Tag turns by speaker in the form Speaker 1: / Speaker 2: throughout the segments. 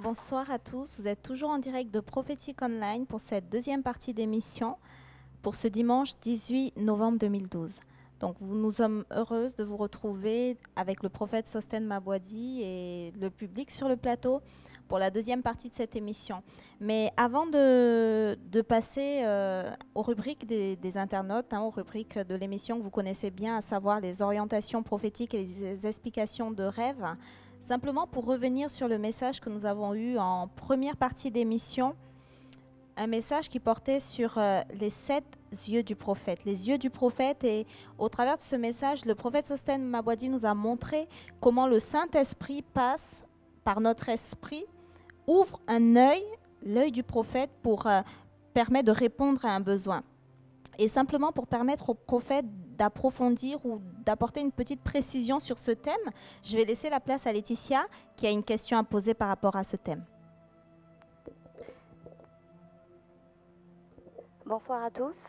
Speaker 1: Bonsoir à tous, vous êtes toujours en direct de Prophétique Online pour cette deuxième partie d'émission pour ce dimanche 18 novembre 2012. Donc nous sommes heureuses de vous retrouver avec le prophète Sosten Mabwadi et le public sur le plateau pour la deuxième partie de cette émission. Mais avant de passer aux rubriques des internautes, aux rubriques de l'émission que vous connaissez bien, à savoir les orientations prophétiques et les explications de rêves, simplement pour revenir sur le message que nous avons eu en première partie d'émission, un message qui portait sur les 7 yeux du prophète. Les yeux du prophète, et au travers de ce message, le prophète Sosten Mabwadi nous a montré comment le Saint-Esprit passe par notre esprit, ouvre un œil, l'œil du prophète, pour permettre de répondre à un besoin. Et simplement pour permettre au prophète d'approfondir ou d'apporter une petite précision sur ce thème, je vais laisser la place à Laetitia qui a une question à poser par rapport à ce thème.
Speaker 2: Bonsoir à tous.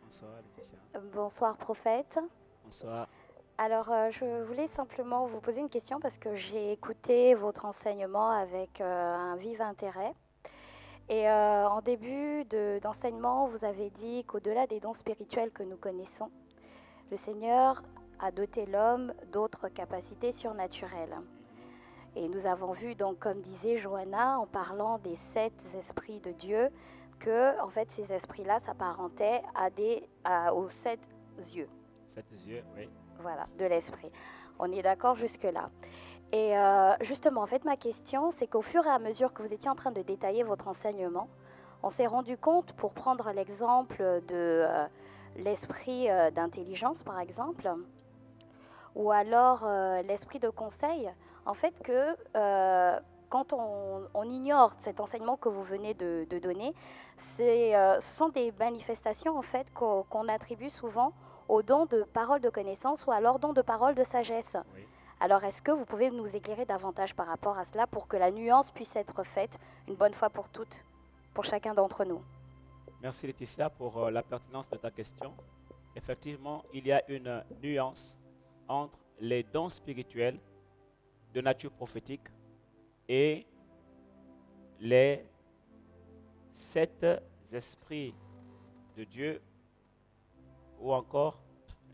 Speaker 3: Bonsoir Laetitia.
Speaker 2: Bonsoir prophète.
Speaker 3: Bonsoir.
Speaker 2: Alors je voulais simplement vous poser une question parce que j'ai écouté votre enseignement avec un vif intérêt. Et en début d'enseignement, vous avez dit qu'au-delà des dons spirituels que nous connaissons, le Seigneur a doté l'homme d'autres capacités surnaturelles. Et nous avons vu, donc, comme disait Johanna, en parlant des 7 esprits de Dieu, que en fait, ces esprits-là s'apparentaient aux 7 yeux.
Speaker 3: 7 yeux, oui.
Speaker 2: Voilà, de l'esprit. On est d'accord jusque-là. Et justement, en fait, ma question, c'est qu'au fur et à mesure que vous étiez en train de détailler votre enseignement, on s'est rendu compte, pour prendre l'exemple de l'esprit d'intelligence, par exemple, ou alors l'esprit de conseil, en fait, que quand on ignore cet enseignement que vous venez de donner, ce sont des manifestations, en fait, qu'on attribue souvent au don de parole de connaissance ou alors don de parole de sagesse.
Speaker 3: Oui.
Speaker 2: Alors, est-ce que vous pouvez nous éclairer davantage par rapport à cela pour que la nuance puisse être faite une bonne fois pour toutes, pour chacun d'entre nous?
Speaker 3: Merci Laetitia pour la pertinence de ta question. Effectivement, il y a une nuance entre les dons spirituels de nature prophétique et les 7 esprits de Dieu ou encore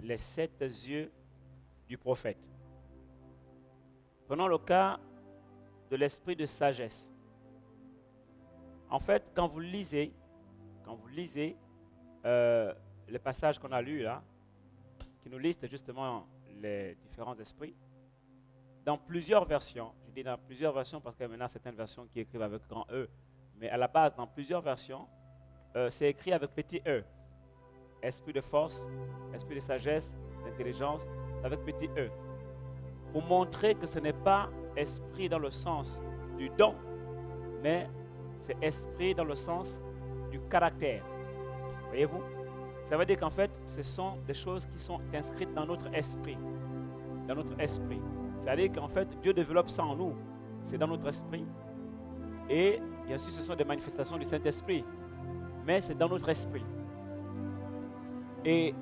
Speaker 3: les 7 yeux du prophète. Prenons le cas de l'esprit de sagesse. En fait, quand vous lisez le passage qu'on a lu là, qui nous liste justement les différents esprits, dans plusieurs versions, je dis dans plusieurs versions parce que maintenant certaines versions qui écrivent avec grand E, mais à la base, dans plusieurs versions, c'est écrit avec petit E. Esprit de force, esprit de sagesse, d'intelligence, c'est avec petit E. Pour montrer que ce n'est pas esprit dans le sens du don, mais c'est esprit dans le sens du caractère. Voyez-vous? Ça veut dire qu'en fait, ce sont des choses qui sont inscrites dans notre esprit. Dans notre esprit. C'est-à-dire qu'en fait, Dieu développe ça en nous. C'est dans notre esprit. Et bien sûr, ce sont des manifestations du Saint-Esprit. Mais c'est dans notre esprit. Et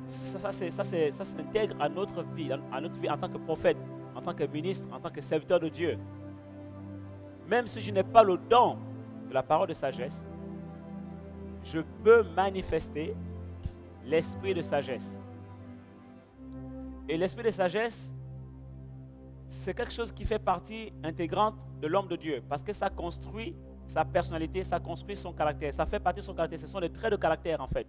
Speaker 3: ça s'intègre à notre vie en tant que prophète, en tant que ministre, en tant que serviteur de Dieu. Même si je n'ai pas le don de la parole de sagesse, je peux manifester l'esprit de sagesse. Et l'esprit de sagesse, c'est quelque chose qui fait partie intégrante de l'homme de Dieu, parce que ça construit sa personnalité, ça construit son caractère, ça fait partie de son caractère. Ce sont des traits de caractère en fait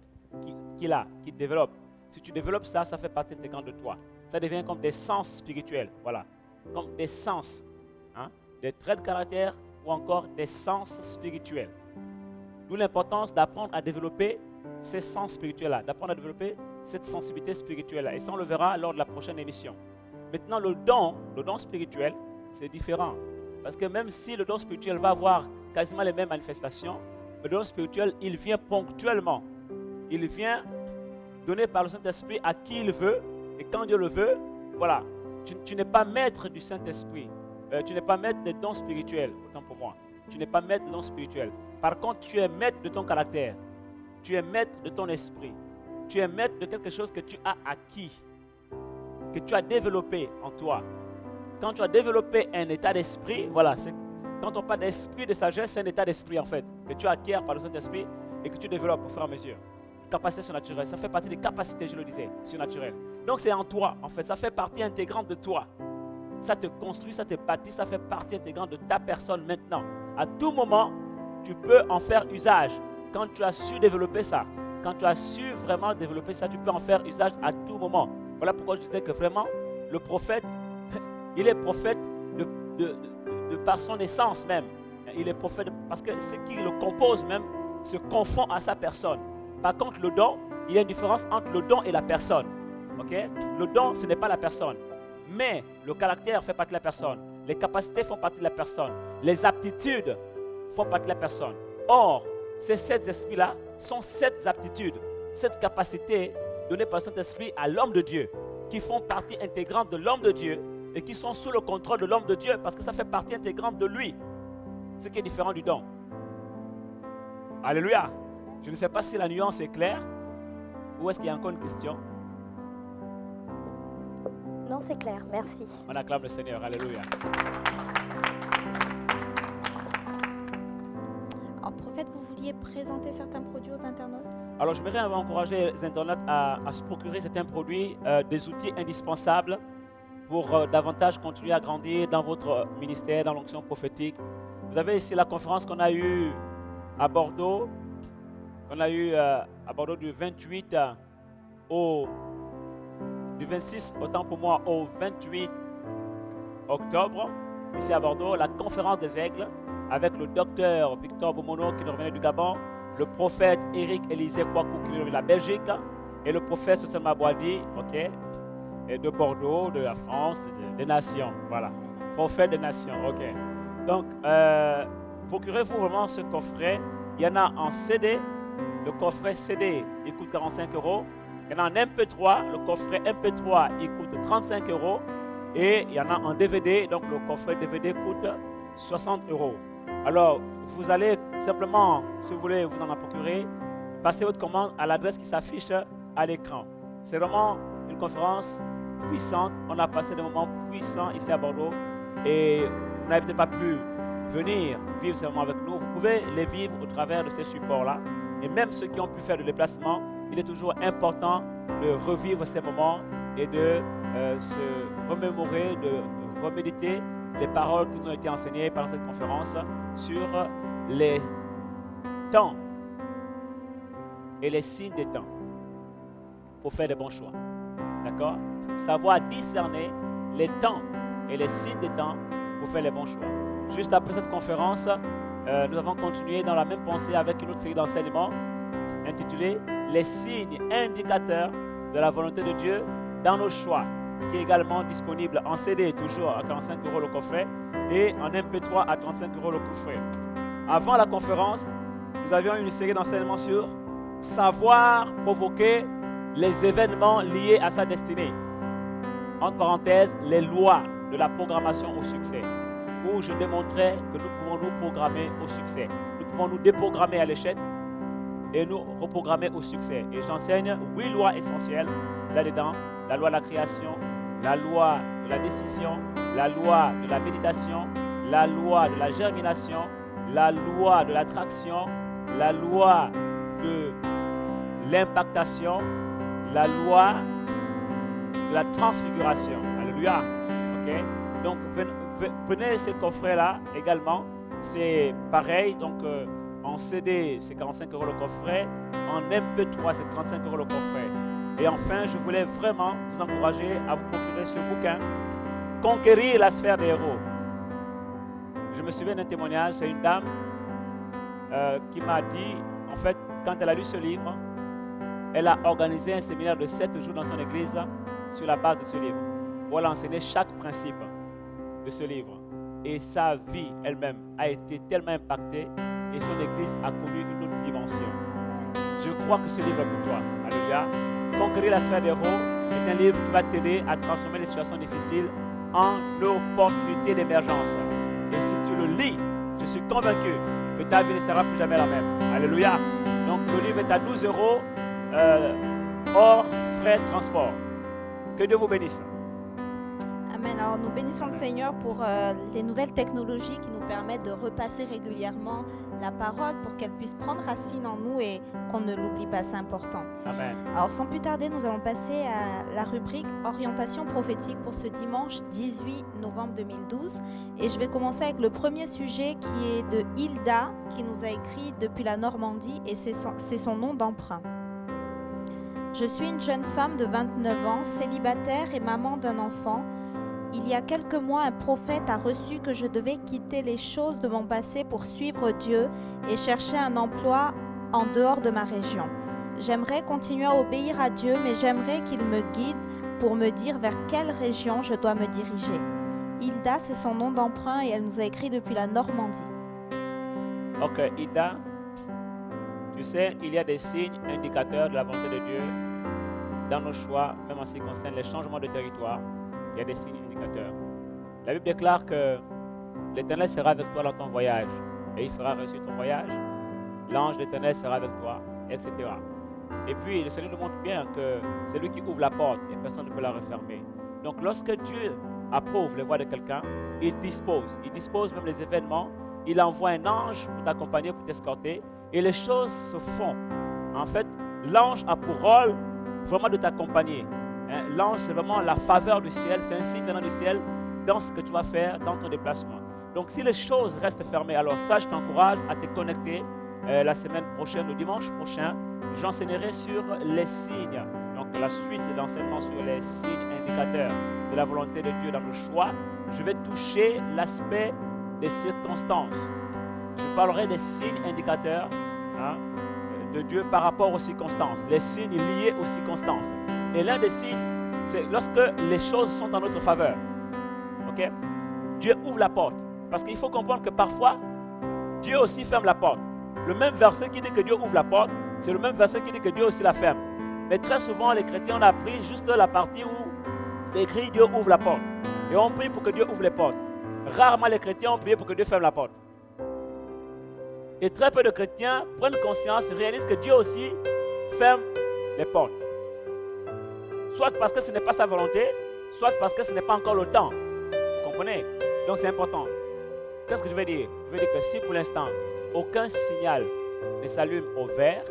Speaker 3: qu'il développe. Si tu développes ça, ça fait partie intégrante de toi. Ça devient comme des sens spirituels, voilà, comme des sens, des traits de caractère ou encore des sens spirituels. D'où l'importance d'apprendre à développer ces sens spirituels-là, d'apprendre à développer cette sensibilité spirituelle-là. Et ça, on le verra lors de la prochaine émission. Maintenant, le don spirituel, c'est différent. Parce que même si le don spirituel va avoir quasiment les mêmes manifestations, le don spirituel, il vient ponctuellement. Il vient donné par le Saint-Esprit à qui il veut. Et quand Dieu le veut, voilà. Tu n'es pas maître du Saint-Esprit. Tu n'es pas maître des dons spirituels, autant pour moi. Tu n'es pas maître des dons spirituels. Par contre, tu es maître de ton caractère. Tu es maître de ton esprit. Tu es maître de quelque chose que tu as acquis, que tu as développé en toi. Quand tu as développé un état d'esprit, voilà, Quand on parle d'esprit de sagesse, c'est un état d'esprit en fait, que tu acquiers par le Saint-Esprit et que tu développes au fur et à mesure. Capacité surnaturelle, ça fait partie des capacités, je le disais, surnaturelles. Donc c'est en toi, en fait, ça fait partie intégrante de toi. Ça te construit, ça te bâtit, ça fait partie intégrante de ta personne maintenant. À tout moment, tu peux en faire usage. Quand tu as su développer ça, quand tu as su vraiment développer ça, tu peux en faire usage à tout moment. Voilà pourquoi je disais que vraiment, le prophète, il est prophète de par son essence même. Il est prophète parce que ce qui le compose même se confond à sa personne. Par contre, le don, il y a une différence entre le don et la personne. Okay? Le don, ce n'est pas la personne. Mais le caractère fait partie de la personne. Les capacités font partie de la personne. Les aptitudes font partie de la personne. Or, ces 7 esprits-là sont 7 aptitudes, 7 capacités données par le Saint-Esprit à l'homme de Dieu, qui font partie intégrante de l'homme de Dieu et qui sont sous le contrôle de l'homme de Dieu parce que ça fait partie intégrante de lui. Ce qui est différent du don. Alléluia. Je ne sais pas si la nuance est claire ou est-ce qu'il y a encore une question.
Speaker 2: Non, c'est clair, merci.
Speaker 3: On acclame le Seigneur, alléluia.
Speaker 1: En prophète, vous vouliez présenter certains produits aux internautes?
Speaker 3: Alors, j'aimerais encourager les internautes à se procurer certains produits, des outils indispensables pour davantage continuer à grandir dans votre ministère, dans l'onction prophétique. Vous avez ici la conférence qu'on a eue à Bordeaux, du 28 du 26, autant pour moi, au 28 octobre, ici à Bordeaux, la conférence des aigles, avec le docteur Victor Bomono qui nous revenait du Gabon, le prophète Eric Élisée Kouakou qui nous revenait de la Belgique, et le prophète Sossel Mabouadi, ok, et de Bordeaux, de la France, des nations, voilà, prophète des nations, ok. Donc, procurez-vous vraiment ce coffret. Il y en a en CD, le coffret CD, il coûte 45 €. Il y en a en MP3, le coffret MP3, il coûte 35 €. Et il y en a en DVD, donc le coffret DVD coûte 60 €. Alors, vous allez simplement, si vous voulez vous en procurer, passer votre commande à l'adresse qui s'affiche à l'écran. C'est vraiment une conférence puissante. On a passé des moments puissants ici à Bordeaux. Et vous n'avez peut-être pas pu venir vivre ces moments avec nous. Vous pouvez les vivre au travers de ces supports-là. Et même ceux qui ont pu faire le déplacement, il est toujours important de revivre ces moments et de se remémorer, de reméditer les paroles qui nous ont été enseignées pendant cette conférence sur les temps et les signes des temps pour faire les bons choix. D'accord? Savoir discerner les temps et les signes des temps pour faire les bons choix. Juste après cette conférence, nous avons continué dans la même pensée avec une autre série d'enseignements intitulée « Les signes indicateurs de la volonté de Dieu dans nos choix », qui est également disponible en CD, toujours à 45 € le coffret, et en MP3 à 35 € le coffret. Avant la conférence, nous avions une série d'enseignements sur « Savoir provoquer les événements liés à sa destinée ». Entre parenthèses, les lois de la programmation au succès, où je démontrais que nous pouvons nous programmer au succès. Nous pouvons nous déprogrammer à l'échec et nous reprogrammer au succès. Et j'enseigne 8 lois essentielles là-dedans. La loi de la création, la loi de la décision, la loi de la méditation, la loi de la germination, la loi de l'attraction, la loi de l'impactation, la loi de la transfiguration. Alléluia. Okay? Donc, prenez ces coffrets-là également. C'est pareil. Donc, en CD, c'est 45 € le coffret. En MP3, c'est 35 € le coffret. Et enfin, je voulais vraiment vous encourager à vous procurer ce bouquin, Conquérir la sphère des héros. Je me souviens d'un témoignage, c'est une dame qui m'a dit, en fait, quand elle a lu ce livre, elle a organisé un séminaire de 7 jours dans son église sur la base de ce livre, où elle a enseigné chaque principe de ce livre. Et sa vie elle-même a été tellement impactée et son église a connu une autre dimension. Je crois que ce livre est pour toi. Alléluia. Conquérir la sphère des héros est un livre qui va t'aider à transformer les situations difficiles en opportunités d'émergence. Et si tu le lis, je suis convaincu que ta vie ne sera plus jamais la même. Alléluia. Donc le livre est à 12 € hors frais de transport. Que Dieu vous bénisse.
Speaker 1: Amen. Amen. Alors nous bénissons le Seigneur pour les nouvelles technologies qui nous permettent de repasser régulièrement la parole pour qu'elle puisse prendre racine en nous et qu'on ne l'oublie pas, c'est important.
Speaker 3: Amen.
Speaker 1: Alors sans plus tarder, nous allons passer à la rubrique Orientation prophétique pour ce dimanche 18 novembre 2012. Et je vais commencer avec le premier sujet qui est de Hilda, qui nous a écrit depuis la Normandie et c'est son nom d'emprunt. Je suis une jeune femme de 29 ans, célibataire et maman d'un enfant. Il y a quelques mois, un prophète a reçu que je devais quitter les choses de mon passé pour suivre Dieu et chercher un emploi en dehors de ma région. J'aimerais continuer à obéir à Dieu, mais j'aimerais qu'il me guide pour me dire vers quelle région je dois me diriger. Hilda, c'est son nom d'emprunt et elle nous a écrit depuis la Normandie.
Speaker 3: Ok, Hilda, tu sais, il y a des signes indicateurs de la volonté de Dieu dans nos choix, même en ce qui concerne les changements de territoire. Il y a des signes indicateurs. La Bible déclare que l'Éternel sera avec toi dans ton voyage et il fera réussir ton voyage. L'ange de l'Éternel sera avec toi, etc. Et puis, le Seigneur nous montre bien que c'est lui qui ouvre la porte et personne ne peut la refermer. Donc, lorsque Dieu approuve les voies de quelqu'un, il dispose même les événements. Il envoie un ange pour t'accompagner, pour t'escorter. Et les choses se font. En fait, l'ange a pour rôle vraiment de t'accompagner. L'ange, c'est vraiment la faveur du ciel. C'est un signe venant du ciel dans ce que tu vas faire, dans ton déplacement. Donc, si les choses restent fermées, alors ça, je t'encourage à te connecter la semaine prochaine, le dimanche prochain. J'enseignerai sur les signes. Donc, la suite de l'enseignement sur les signes indicateurs de la volonté de Dieu dans le choix. Je vais toucher l'aspect des circonstances. Je parlerai des signes indicateurs de Dieu par rapport aux circonstances, les signes liés aux circonstances. Et l'un des signes, c'est lorsque les choses sont en notre faveur. Ok? Dieu ouvre la porte. Parce qu'il faut comprendre que parfois, Dieu aussi ferme la porte. Le même verset qui dit que Dieu ouvre la porte, c'est le même verset qui dit que Dieu aussi la ferme. Mais très souvent, les chrétiens, on a pris juste la partie où c'est écrit Dieu ouvre la porte. Et on prie pour que Dieu ouvre les portes. Rarement les chrétiens ont prié pour que Dieu ferme la porte. Et très peu de chrétiens prennent conscience et réalisent que Dieu aussi ferme les portes. Soit parce que ce n'est pas sa volonté, soit parce que ce n'est pas encore le temps. Vous comprenez? Donc c'est important. Qu'est-ce que je vais dire? Je vais dire que si pour l'instant, aucun signal ne s'allume au vert,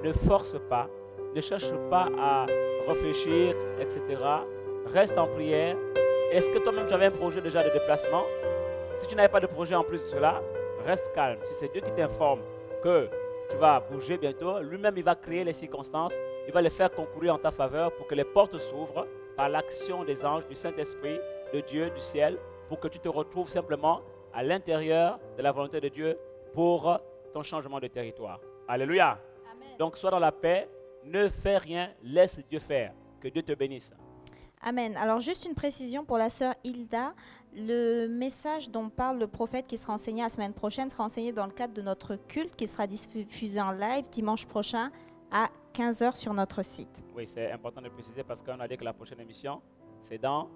Speaker 3: ne force pas, ne cherche pas à réfléchir, etc. Reste en prière. Est-ce que toi-même tu avais un projet déjà de déplacement? Si tu n'avais pas de projet en plus de cela, reste calme. Si c'est Dieu qui t'informe que tu vas bouger bientôt, lui-même il va créer les circonstances, il va les faire concourir en ta faveur pour que les portes s'ouvrent par l'action des anges, du Saint-Esprit, de Dieu, du ciel, pour que tu te retrouves simplement à l'intérieur de la volonté de Dieu pour ton changement de territoire. Alléluia.
Speaker 1: Amen.
Speaker 3: Donc sois dans la paix, ne fais rien, laisse Dieu faire. Que Dieu te bénisse.
Speaker 1: Amen. Alors juste une précision pour la sœur Hilda. Le message dont parle le prophète qui sera enseigné la semaine prochaine sera enseigné dans le cadre de notre culte qui sera diffusé en live dimanche prochain à 15h sur notre site.
Speaker 3: Oui, c'est important de préciser parce qu'on a dit que la prochaine émission, c'est dans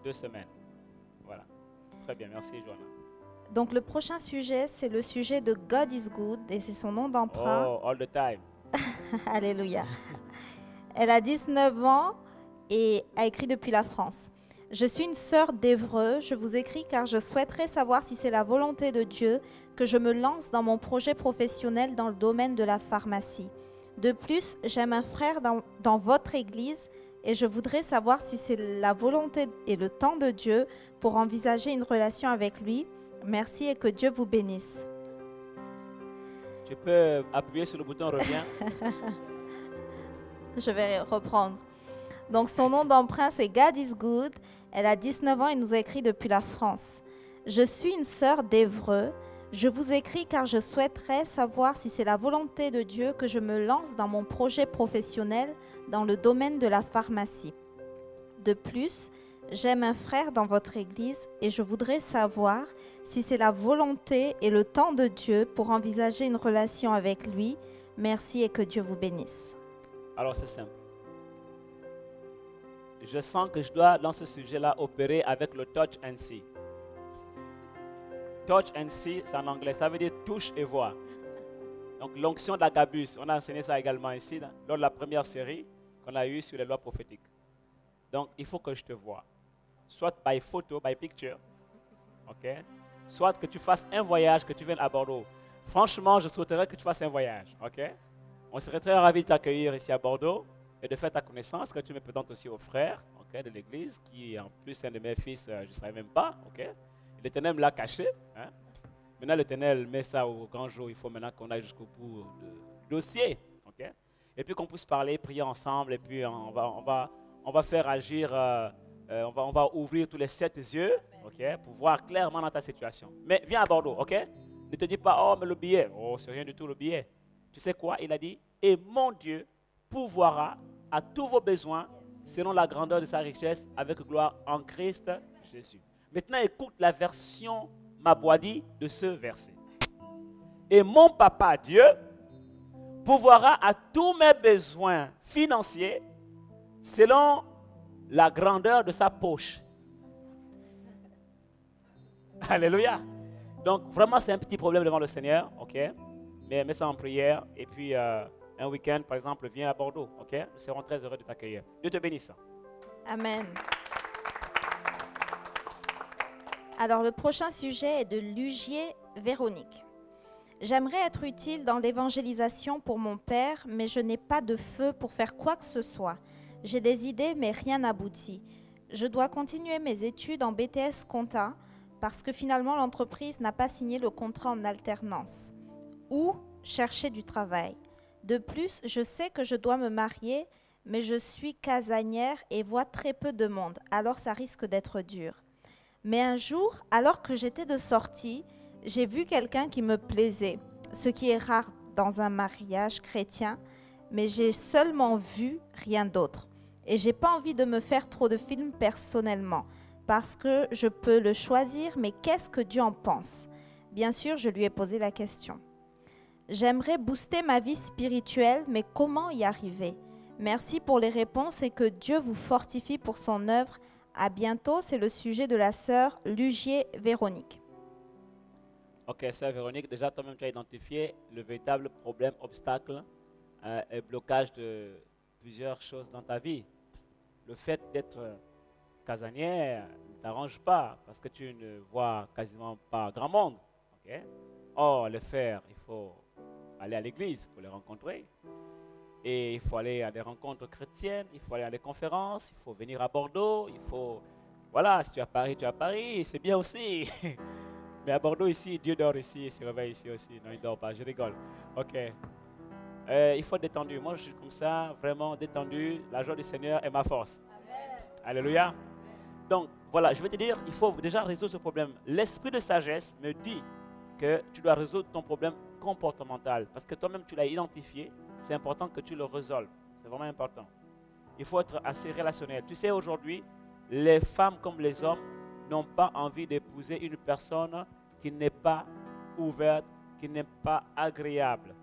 Speaker 3: 2 semaines. Voilà. Très bien, merci Joanna.
Speaker 1: Donc le prochain sujet, c'est le sujet de God is Good et c'est son nom d'emprunt.
Speaker 3: Oh, all the time.
Speaker 1: Alléluia. Elle a 19 ans et a écrit depuis la France. Je suis une sœur d'Évreux. Je vous écris car je souhaiterais savoir si c'est la volonté de Dieu que je me lance dans mon projet professionnel dans le domaine de la pharmacie. De plus, j'aime un frère dans votre église et je voudrais savoir si c'est la volonté et le temps de Dieu pour envisager une relation avec lui. Merci et que Dieu vous bénisse.
Speaker 3: Tu peux appuyer sur le bouton reviens.
Speaker 1: Je vais reprendre. Donc son nom d'emprunt c'est God is Good. Elle a 19 ans et nous a écrit depuis la France. Je suis une sœur d'Évreux. Je vous écris car je souhaiterais savoir si c'est la volonté de Dieu que je me lance dans mon projet professionnel dans le domaine de la pharmacie. De plus, j'aime un frère dans votre église et je voudrais savoir si c'est la volonté et le temps de Dieu pour envisager une relation avec lui. Merci et que Dieu vous bénisse.
Speaker 3: Alors c'est simple. Je sens que je dois, dans ce sujet-là, opérer avec le touch and see. Touch and see, c'est en anglais, ça veut dire touche et voir. Donc l'onction d'Agabus, on a enseigné ça également ici, lors de la première série qu'on a eue sur les lois prophétiques. Donc il faut que je te voie. soit by photo, by picture, ok? Soit que tu fasses un voyage, que tu viennes à Bordeaux. Franchement, je souhaiterais que tu fasses un voyage, ok? On serait très ravis de t'accueillir ici à Bordeaux et de faire ta connaissance, que tu me présentes aussi aux frères, ok, de l'église, qui en plus un de mes fils, je ne savais même pas, ok? L'Éternel me l'a caché, hein? Maintenant, l'Éternel met ça au grand jour. Il faut maintenant qu'on aille jusqu'au bout du dossier. Okay? Et puis qu'on puisse parler, prier ensemble. Et puis on va faire agir, on va ouvrir tous les 7 yeux, okay, pour voir clairement dans ta situation. Mais viens à Bordeaux, ok? Ne te dis pas, oh, mais le billet. Oh, c'est rien du tout le billet. Tu sais quoi? Il a dit, et mon Dieu pourvoira à tous vos besoins selon la grandeur de sa richesse avec gloire en Christ Jésus. Maintenant, écoute la version Mabwadi de ce verset. Et mon papa Dieu pourvoira à tous mes besoins financiers selon la grandeur de sa poche. Alléluia. Donc vraiment c'est un petit problème devant le Seigneur, ok? Mais mets ça en prière et puis un week-end par exemple viens à Bordeaux, ok? Nous serons très heureux de t'accueillir. Dieu te bénisse.
Speaker 1: Amen. Alors, le prochain sujet est de Lugier Véronique. J'aimerais être utile dans l'évangélisation pour mon père, mais je n'ai pas de feu pour faire quoi que ce soit. J'ai des idées, mais rien n'aboutit. Je dois continuer mes études en BTS Compta parce que finalement l'entreprise n'a pas signé le contrat en alternance. Ou chercher du travail. De plus, je sais que je dois me marier, mais je suis casanière et vois très peu de monde, alors ça risque d'être dur. Mais un jour, alors que j'étais de sortie, j'ai vu quelqu'un qui me plaisait, ce qui est rare dans un mariage chrétien, mais j'ai seulement vu, rien d'autre. Et j'ai pas envie de me faire trop de films personnellement, parce que je peux le choisir, mais qu'est-ce que Dieu en pense? Bien sûr, je lui ai posé la question. J'aimerais booster ma vie spirituelle, mais comment y arriver? Merci pour les réponses et que Dieu vous fortifie pour son œuvre. À bientôt, c'est le sujet de la sœur Lugier Véronique.
Speaker 3: Ok, sœur Véronique, déjà toi-même tu as identifié le véritable problème, obstacle et blocage de plusieurs choses dans ta vie. Le fait d'être casanière ne t'arrange pas parce que tu ne vois quasiment pas grand monde. Okay? Or, le faire, il faut aller à l'église pour les rencontrer. Et il faut aller à des rencontres chrétiennes, il faut aller à des conférences, il faut venir à Bordeaux, il faut... Voilà, si tu es à Paris, c'est bien aussi. Mais à Bordeaux ici, Dieu dort ici, il se réveille ici aussi. Non, il ne dort pas, je rigole. Ok. Il faut être détendu. Moi, je suis comme ça, vraiment détendu. La joie du Seigneur est ma force. Amen. Alléluia. Donc, voilà, je vais te dire, il faut déjà résoudre ce problème. L'esprit de sagesse me dit que tu dois résoudre ton problème comportemental. Parce que toi-même, tu l'as identifié. C'est important que tu le résolves. C'est vraiment important. Il faut être assez relationnel. Tu sais, aujourd'hui, les femmes comme les hommes n'ont pas envie d'épouser une personne qui n'est pas ouverte, qui n'est pas agréable.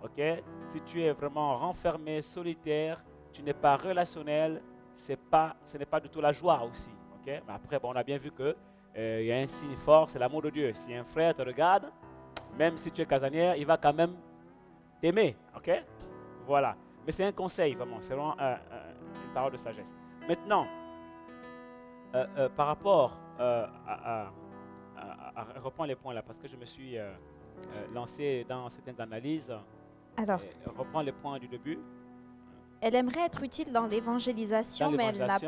Speaker 3: Ok? Si tu es vraiment renfermé, solitaire, tu n'es pas relationnel, ce n'est pas du tout la joie aussi. Ok? Mais après, bon, on a bien vu que y a un signe fort, c'est l'amour de Dieu. Si un frère te regarde, même si tu es casanière, il va quand même t'aimer. Ok? Voilà. Mais c'est un conseil, vraiment. C'est vraiment une parole de sagesse. Maintenant, par rapport reprends les points là, parce que je me suis lancé dans certaines analyses.
Speaker 1: Alors,
Speaker 3: reprends les points du début.
Speaker 1: Elle aimerait être utile dans l'évangélisation, mais elle n'a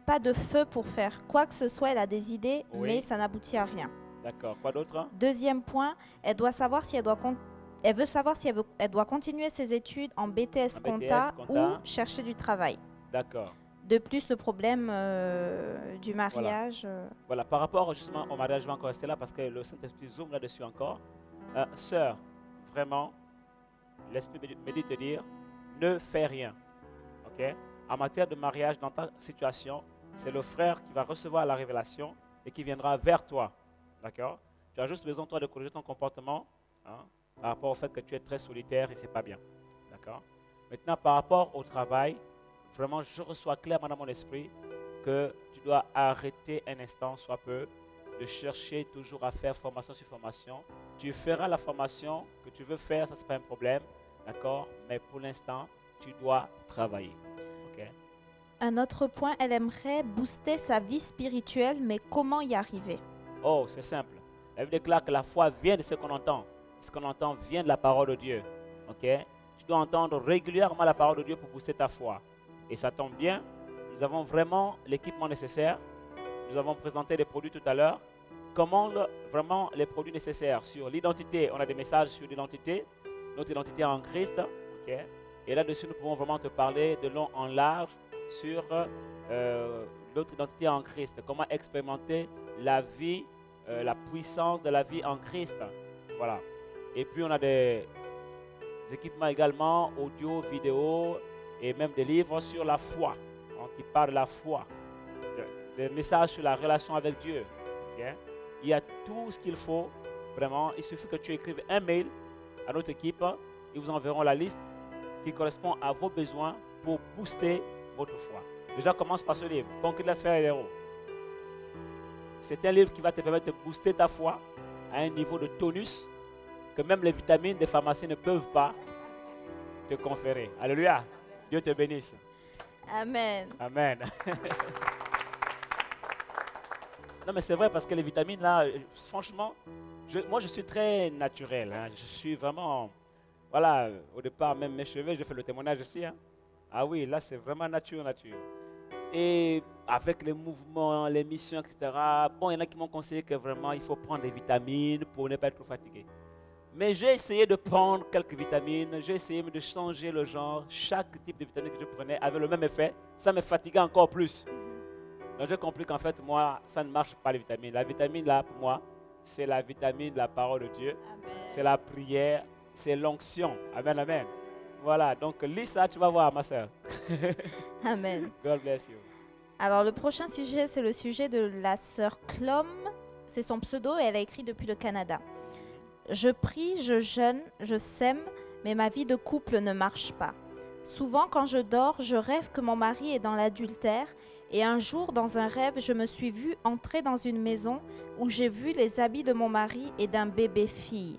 Speaker 1: pas de feu pour faire quoi que ce soit. Elle a des idées, oui, mais ça n'aboutit à rien.
Speaker 3: D'accord. Quoi d'autre?
Speaker 1: Deuxième point, elle doit savoir si elle doit elle doit continuer ses études en BTS Compta ou chercher du travail.
Speaker 3: D'accord.
Speaker 1: De plus, le problème du mariage.
Speaker 3: Voilà, par rapport justement au mariage, je vais encore rester là parce que le Saint-Esprit zoome là-dessus encore. Sœur, vraiment, l'Esprit me dit de te dire, ne fais rien. Ok? En matière de mariage, dans ta situation, c'est le frère qui va recevoir la révélation et qui viendra vers toi. D'accord? Tu as juste besoin, toi, de corriger ton comportement, hein, par rapport au fait que tu es très solitaire et ce n'est pas bien. D'accord? Maintenant, par rapport au travail, vraiment, je reçois clairement dans mon esprit que tu dois arrêter un instant, soit peu, de chercher toujours à faire formation sur formation. Tu feras la formation que tu veux faire, ça, ce n'est pas un problème. D'accord? Mais pour l'instant, tu dois travailler. OK?
Speaker 1: Un autre point, elle aimerait booster sa vie spirituelle, mais comment y arriver?
Speaker 3: Oh, c'est simple. Elle déclare que la foi vient de ce qu'on entend. Ce qu'on entend vient de la parole de Dieu. Ok? Tu dois entendre régulièrement la parole de Dieu pour booster ta foi. Et ça tombe bien. Nous avons vraiment l'équipement nécessaire. Nous avons présenté des produits tout à l'heure. Commande vraiment les produits nécessaires. Sur l'identité, on a des messages sur l'identité. Notre identité en Christ. Ok? Et là-dessus, nous pouvons vraiment te parler de long en large sur notre identité en Christ. Comment expérimenter la vie, la puissance de la vie en Christ. Voilà. Et puis, on a des équipements également, audio, vidéo, et même des livres sur la foi, hein, qui parlent de la foi. Des messages sur la relation avec Dieu. Okay? Il y a tout ce qu'il faut, vraiment. Il suffit que tu écrives un mail à notre équipe. Ils vous enverront la liste qui correspond à vos besoins pour booster votre foi. Déjà, commence par ce livre, Conquête de la sphère des héros. C'est un livre qui va te permettre de booster ta foi à un niveau de tonus que même les vitamines des pharmacies ne peuvent pas te conférer. Alléluia. Dieu te bénisse.
Speaker 1: Amen.
Speaker 3: Amen. Non, mais c'est vrai parce que les vitamines, là, franchement, moi, je suis très naturel. Hein. Je suis vraiment... Voilà, au départ, même mes cheveux, je fais le témoignage aussi. Hein. Ah oui, là, c'est vraiment nature. Et avec les mouvements, les missions, etc., bon, il y en a qui m'ont conseillé que vraiment, il faut prendre des vitamines pour ne pas être trop fatigué. Mais j'ai essayé de prendre quelques vitamines, j'ai essayé de changer le genre. Chaque type de vitamine que je prenais avait le même effet. Ça me fatiguait encore plus. Donc j'ai compris qu'en fait, moi, ça ne marche pas les vitamines. La vitamine, là, pour moi, c'est la vitamine de la parole de Dieu. C'est la prière, c'est l'onction. Amen, amen. Voilà, donc lis ça, tu vas voir, ma soeur.
Speaker 1: Amen.
Speaker 3: God bless you.
Speaker 1: Alors, le prochain sujet, c'est le sujet de la sœur Clom. C'est son pseudo et elle a écrit depuis le Canada. Je prie, je jeûne, je sème, mais ma vie de couple ne marche pas. Souvent, quand je dors, je rêve que mon mari est dans l'adultère et un jour, dans un rêve, je me suis vue entrer dans une maison où j'ai vu les habits de mon mari et d'un bébé fille.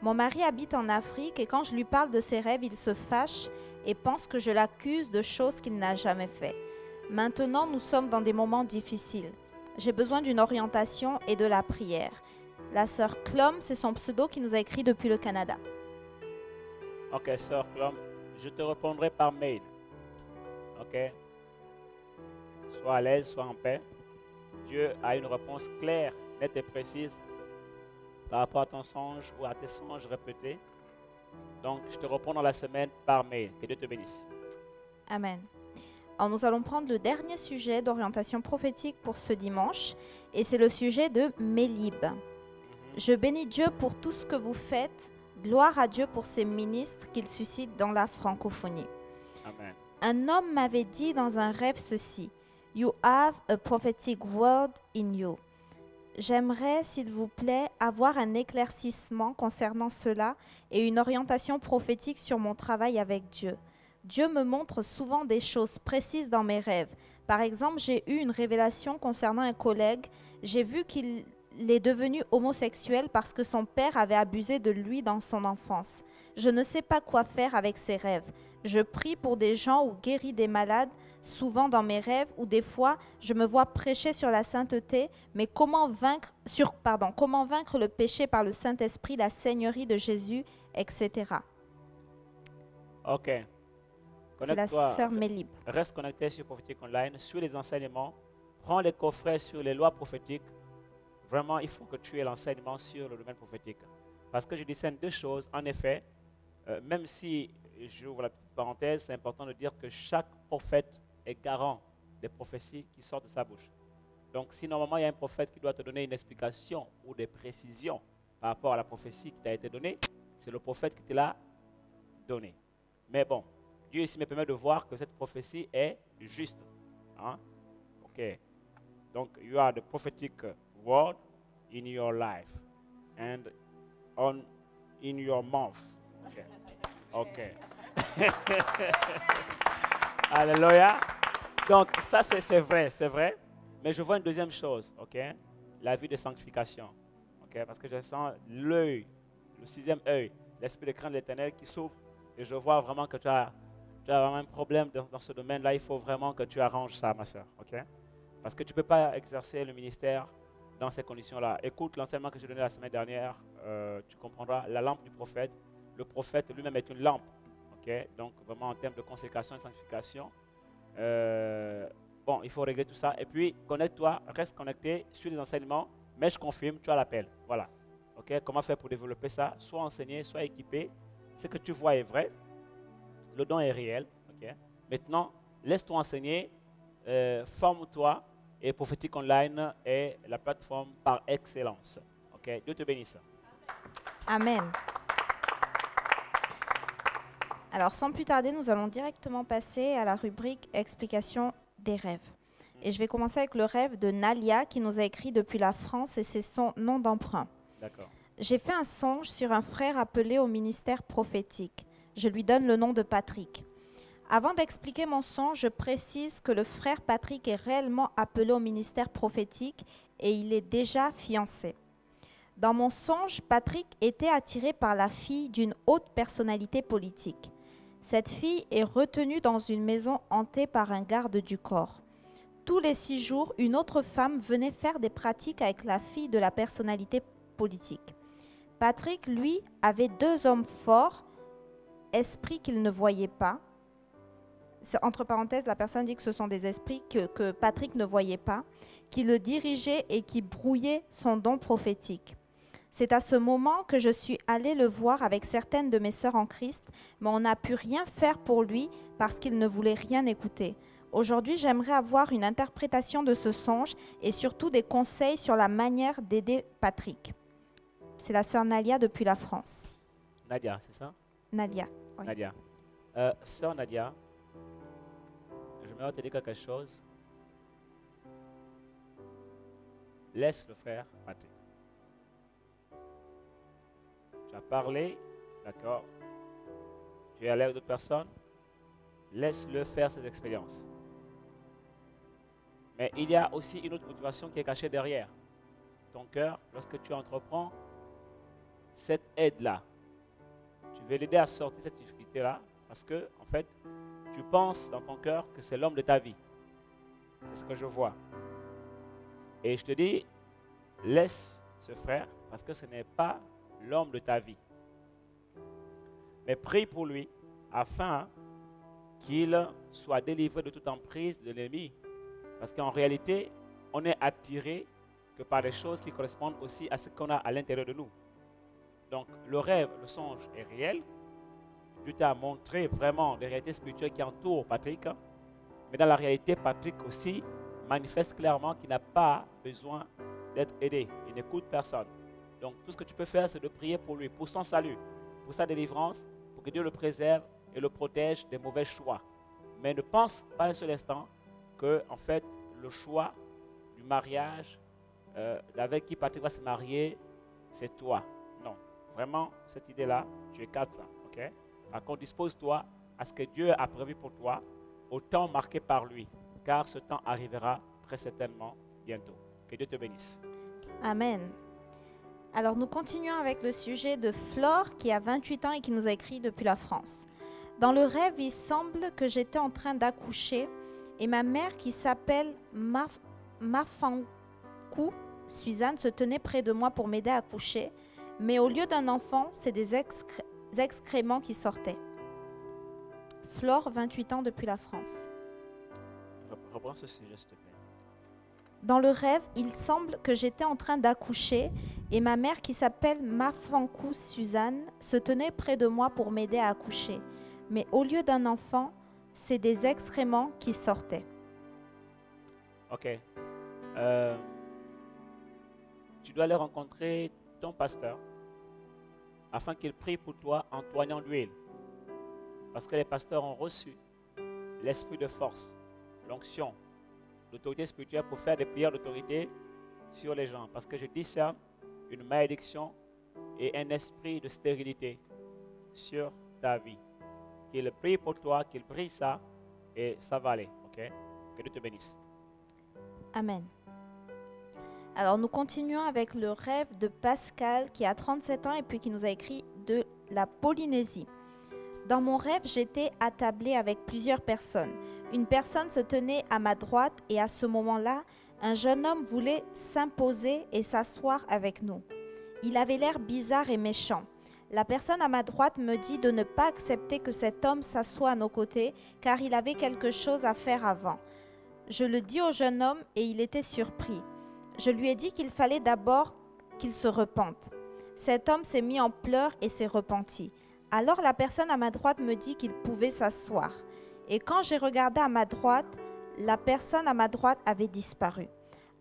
Speaker 1: Mon mari habite en Afrique et quand je lui parle de ses rêves, il se fâche et pense que je l'accuse de choses qu'il n'a jamais fait. Maintenant, nous sommes dans des moments difficiles. J'ai besoin d'une orientation et de la prière. La sœur Clom, c'est son pseudo qui nous a écrit depuis le Canada.
Speaker 3: Ok, sœur Clom, je te répondrai par mail. Ok? Sois à l'aise, sois en paix. Dieu a une réponse claire, nette et précise par rapport à ton songe ou à tes songes répétés. Donc, je te réponds dans la semaine par mail. Que Dieu te bénisse.
Speaker 1: Amen. Alors, nous allons prendre le dernier sujet d'orientation prophétique pour ce dimanche, et c'est le sujet de Mélib. Je bénis Dieu pour tout ce que vous faites. Gloire à Dieu pour ses ministres qu'il suscite dans la francophonie.
Speaker 3: Amen.
Speaker 1: Un homme m'avait dit dans un rêve ceci: You have a prophetic word in you. J'aimerais, s'il vous plaît, avoir un éclaircissement concernant cela et une orientation prophétique sur mon travail avec Dieu. Dieu me montre souvent des choses précises dans mes rêves. Par exemple, j'ai eu une révélation concernant un collègue. J'ai vu qu'il est devenu homosexuel parce que son père avait abusé de lui dans son enfance. Je ne sais pas quoi faire avec ces rêves. Je prie pour des gens ou guéris des malades, souvent dans mes rêves, ou des fois, je me vois prêcher sur la sainteté, mais comment vaincre le péché par le Saint-Esprit, la Seigneurie de Jésus, etc.
Speaker 3: Ok.
Speaker 1: C'est la sœur Mélib.
Speaker 3: Reste connecté sur Prophétique Online, suis les enseignements, prends les coffrets sur les lois prophétiques. Vraiment, il faut que tu aies l'enseignement sur le domaine prophétique. Parce que je discerne deux choses. En effet, même si, j'ouvre la petite parenthèse, c'est important de dire que chaque prophète est garant des prophéties qui sortent de sa bouche. Donc, si normalement il y a un prophète qui doit te donner une explication ou des précisions par rapport à la prophétie qui t'a été donnée, c'est le prophète qui te l'a donnée. Mais bon, Dieu ici me permet de voir que cette prophétie est juste. Hein? Ok. Donc, you are the prophetic word in your life and in your mouth. Ok. Alléluia. Donc, ça, c'est vrai. Mais je vois une deuxième chose, ok? La vie de sanctification. Ok? Parce que je sens l'œil, le sixième œil, l'esprit de crainte de l'Éternel qui s'ouvre et je vois vraiment que tu as tu as vraiment un problème dans ce domaine-là, il faut vraiment que tu arranges ça, ma soeur. Ok? Parce que tu ne peux pas exercer le ministère dans ces conditions-là. Écoute l'enseignement que j'ai donné la semaine dernière, tu comprendras la lampe du prophète. Le prophète lui-même est une lampe. Okay? Donc, vraiment en termes de consécration et sanctification. Bon, il faut régler tout ça. Et puis, connecte-toi, reste connecté, suis les enseignements, mais je confirme, tu as l'appel. Voilà. Okay? Comment faire pour développer ça? Sois enseigné, sois équipé. Ce que tu vois est vrai. Le don est réel. Okay? Maintenant, laisse-toi enseigner, forme-toi. Et Prophétique Online est la plateforme par excellence. Okay? Dieu te bénisse.
Speaker 1: Amen. Alors, sans plus tarder, nous allons directement passer à la rubrique Explication des rêves. Et je vais commencer avec le rêve de Nalia qui nous a écrit depuis la France et c'est son nom d'emprunt.
Speaker 3: D'accord.
Speaker 1: J'ai fait un songe sur un frère appelé au ministère prophétique. Je lui donne le nom de Patrick. Avant d'expliquer mon songe, je précise que le frère Patrick est réellement appelé au ministère prophétique et il est déjà fiancé. Dans mon songe, Patrick était attiré par la fille d'une haute personnalité politique. Cette fille est retenue dans une maison hantée par un garde du corps. Tous les 6 jours, une autre femme venait faire des pratiques avec la fille de la personnalité politique. Patrick, lui, avait 2 hommes forts, esprits qu'il ne voyait pas. Entre parenthèses, la personne dit que ce sont des esprits que Patrick ne voyait pas, qui le dirigeaient et qui brouillaient son don prophétique. C'est à ce moment que je suis allée le voir avec certaines de mes sœurs en Christ, mais on n'a pu rien faire pour lui parce qu'il ne voulait rien écouter. Aujourd'hui, j'aimerais avoir une interprétation de ce songe et surtout des conseils sur la manière d'aider Patrick. C'est la sœur Nalia depuis la France.
Speaker 3: Nadia, c'est ça?
Speaker 1: Nalia. Oui.
Speaker 3: Nadia. Sœur Nadia, je vais te dire quelque chose. Laisse le faire, Patrick. Tu as parlé, d'accord? Tu es allé avec d'autres personnes. Laisse-le faire ses expériences. Mais il y a aussi une autre motivation qui est cachée derrière ton cœur lorsque tu entreprends cette aide-là. Tu veux l'aider à sortir de cette difficulté-là parce que, en fait, tu penses dans ton cœur que c'est l'homme de ta vie. C'est ce que je vois. Et je te dis, laisse ce frère parce que ce n'est pas l'homme de ta vie. Mais prie pour lui afin qu'il soit délivré de toute emprise de l'ennemi. Parce qu'en réalité, on est attiré que par des choses qui correspondent aussi à ce qu'on a à l'intérieur de nous. Donc, le rêve, le songe est réel. Dieu t'a montré vraiment les réalités spirituelles qui entourent Patrick. Mais dans la réalité, Patrick aussi manifeste clairement qu'il n'a pas besoin d'être aidé. Il n'écoute personne. Donc, tout ce que tu peux faire, c'est de prier pour lui, pour son salut, pour sa délivrance, pour que Dieu le préserve et le protège des mauvais choix. Mais ne pense pas un seul instant que, en fait, le choix du mariage avec qui Patrick va se marier, c'est toi. Non. Vraiment, cette idée-là, tu écartes ça. Okay? Par contre, dispose-toi à ce que Dieu a prévu pour toi au temps marqué par lui, car ce temps arrivera très certainement bientôt. Que Dieu te bénisse.
Speaker 1: Amen. Alors, nous continuons avec le sujet de Flore qui a 28 ans et qui nous a écrit depuis la France. Dans le rêve, il semble que j'étais en train d'accoucher et ma mère qui s'appelle Mafankou, Suzanne, se tenait près de moi pour m'aider à accoucher. Mais au lieu d'un enfant, c'est des excréments qui sortaient. Flore, 28 ans depuis la France.
Speaker 3: Reprends ce sujet, s'il te plaît.
Speaker 1: Dans le rêve, il semble que j'étais en train d'accoucher et ma mère qui s'appelle Mafankou Suzanne se tenait près de moi pour m'aider à accoucher. Mais au lieu d'un enfant, c'est des excréments qui sortaient.
Speaker 3: Ok. Tu dois aller rencontrer ton pasteur afin qu'il prie pour toi en t'oignant d'huile. Parce que les pasteurs ont reçu l'esprit de force, l'onction, l'autorité spirituelle pour faire des prières d'autorité sur les gens. Parce que je discerne une malédiction et un esprit de stérilité sur ta vie. Qu'il prie pour toi, qu'il prie ça et ça va aller. Ok? Que Dieu te bénisse.
Speaker 1: Amen. Alors nous continuons avec le rêve de Pascal qui a 37 ans et puis qui nous a écrit de la Polynésie. Dans mon rêve, j'étais attablée avec plusieurs personnes. Une personne se tenait à ma droite et à ce moment-là, un jeune homme voulait s'imposer et s'asseoir avec nous. Il avait l'air bizarre et méchant. La personne à ma droite me dit de ne pas accepter que cet homme s'assoie à nos côtés car il avait quelque chose à faire avant. Je le dis au jeune homme et il était surpris. Je lui ai dit qu'il fallait d'abord qu'il se repente. Cet homme s'est mis en pleurs et s'est repenti. Alors la personne à ma droite me dit qu'il pouvait s'asseoir. Et quand j'ai regardé à ma droite, la personne à ma droite avait disparu.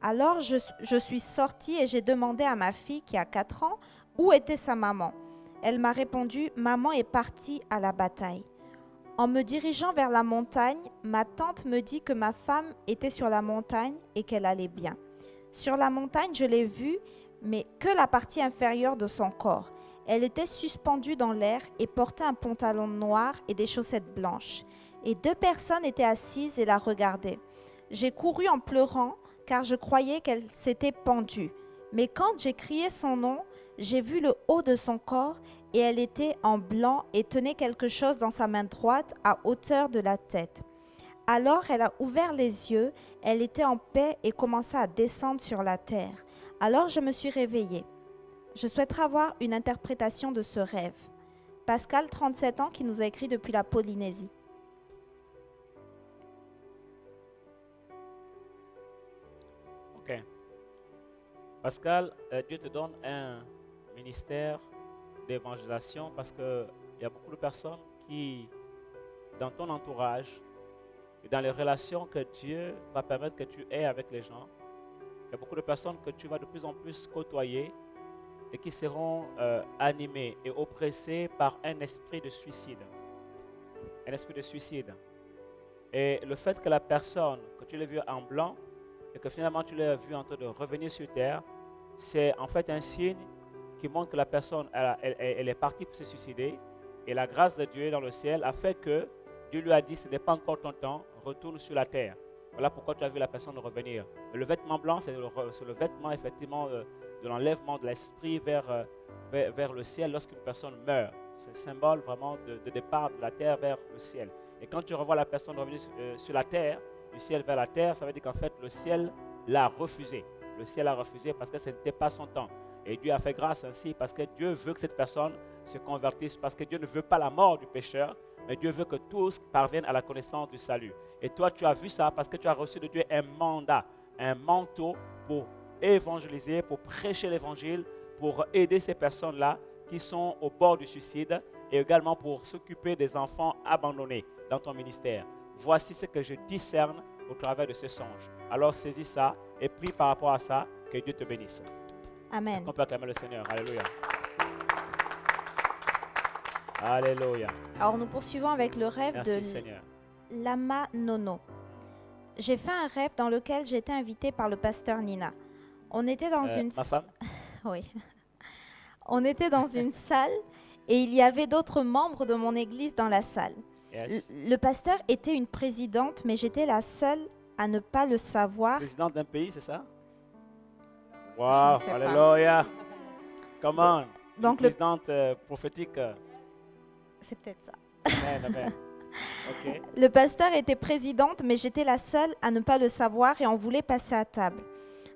Speaker 1: Alors je suis sortie et j'ai demandé à ma fille qui a 4 ans où était sa maman. Elle m'a répondu « Maman est partie à la bataille ». En me dirigeant vers la montagne, ma tante me dit que ma femme était sur la montagne et qu'elle allait bien. Sur la montagne, je l'ai vue, mais que la partie inférieure de son corps. Elle était suspendue dans l'air et portait un pantalon noir et des chaussettes blanches. Et 2 personnes étaient assises et la regardaient. J'ai couru en pleurant car je croyais qu'elle s'était pendue. Mais quand j'ai crié son nom, j'ai vu le haut de son corps et elle était en blanc et tenait quelque chose dans sa main droite à hauteur de la tête. Alors elle a ouvert les yeux, elle était en paix et commença à descendre sur la terre. Alors je me suis réveillée. Je souhaiterais avoir une interprétation de ce rêve. Pascal, 37 ans, qui nous a écrit depuis la Polynésie.
Speaker 3: Ok. Pascal, Dieu te donne un ministère d'évangélisation parce qu'il y a beaucoup de personnes qui, dans ton entourage et dans les relations que Dieu va permettre que tu aies avec les gens, il y a beaucoup de personnes que tu vas de plus en plus côtoyer et qui seront animées et oppressées par un esprit de suicide. Un esprit de suicide. Et le fait que la personne, que tu l'aies vue en blanc et que finalement tu l'aies vue en train de revenir sur terre, c'est en fait un signe qui montre que la personne, elle est partie pour se suicider. Et la grâce de Dieu dans le ciel a fait que Dieu lui a dit, ce n'est pas encore ton temps, retourne sur la terre. Voilà pourquoi tu as vu la personne revenir. Le vêtement blanc, c'est le vêtement effectivement de l'enlèvement de l'esprit vers le ciel lorsqu'une personne meurt. C'est le symbole vraiment de départ de la terre vers le ciel. Et quand tu revois la personne revenir sur la terre, du ciel vers la terre, ça veut dire qu'en fait le ciel l'a refusé. Le ciel a refusé parce que ce n'était pas son temps. Et Dieu a fait grâce ainsi parce que Dieu veut que cette personne se convertisse, parce que Dieu ne veut pas la mort du pécheur, mais Dieu veut que tous parviennent à la connaissance du salut. Et toi, tu as vu ça parce que tu as reçu de Dieu un mandat, un manteau pour évangéliser, pour prêcher l'évangile, pour aider ces personnes-là qui sont au bord du suicide et également pour s'occuper des enfants abandonnés dans ton ministère. Voici ce que je discerne au travers de ce songe. Alors saisis ça et prie par rapport à ça, que Dieu te bénisse.
Speaker 1: Amen.
Speaker 3: On peut acclamer le Seigneur. Alléluia. Alléluia.
Speaker 1: Alors nous poursuivons avec le rêve
Speaker 3: Merci
Speaker 1: de
Speaker 3: Seigneur.
Speaker 1: Lama Nono. J'ai fait un rêve dans lequel j'étais invitée par le pasteur Nina. On était dans une
Speaker 3: Ma femme?
Speaker 1: Oui. On était dans une salle et il y avait d'autres membres de mon église dans la salle.
Speaker 3: Yes.
Speaker 1: Le pasteur était une présidente, mais j'étais la seule à ne pas le savoir.
Speaker 3: Présidente d'un pays, c'est ça?
Speaker 1: Je
Speaker 3: Wow,
Speaker 1: ne sais pas.
Speaker 3: alléluia. Come on.
Speaker 1: Donc
Speaker 3: Une présidente prophétique.
Speaker 1: C'est peut-être ça.
Speaker 3: Amen, amen. Ok.
Speaker 1: Le pasteur était présidente, mais j'étais la seule à ne pas le savoir et on voulait passer à table.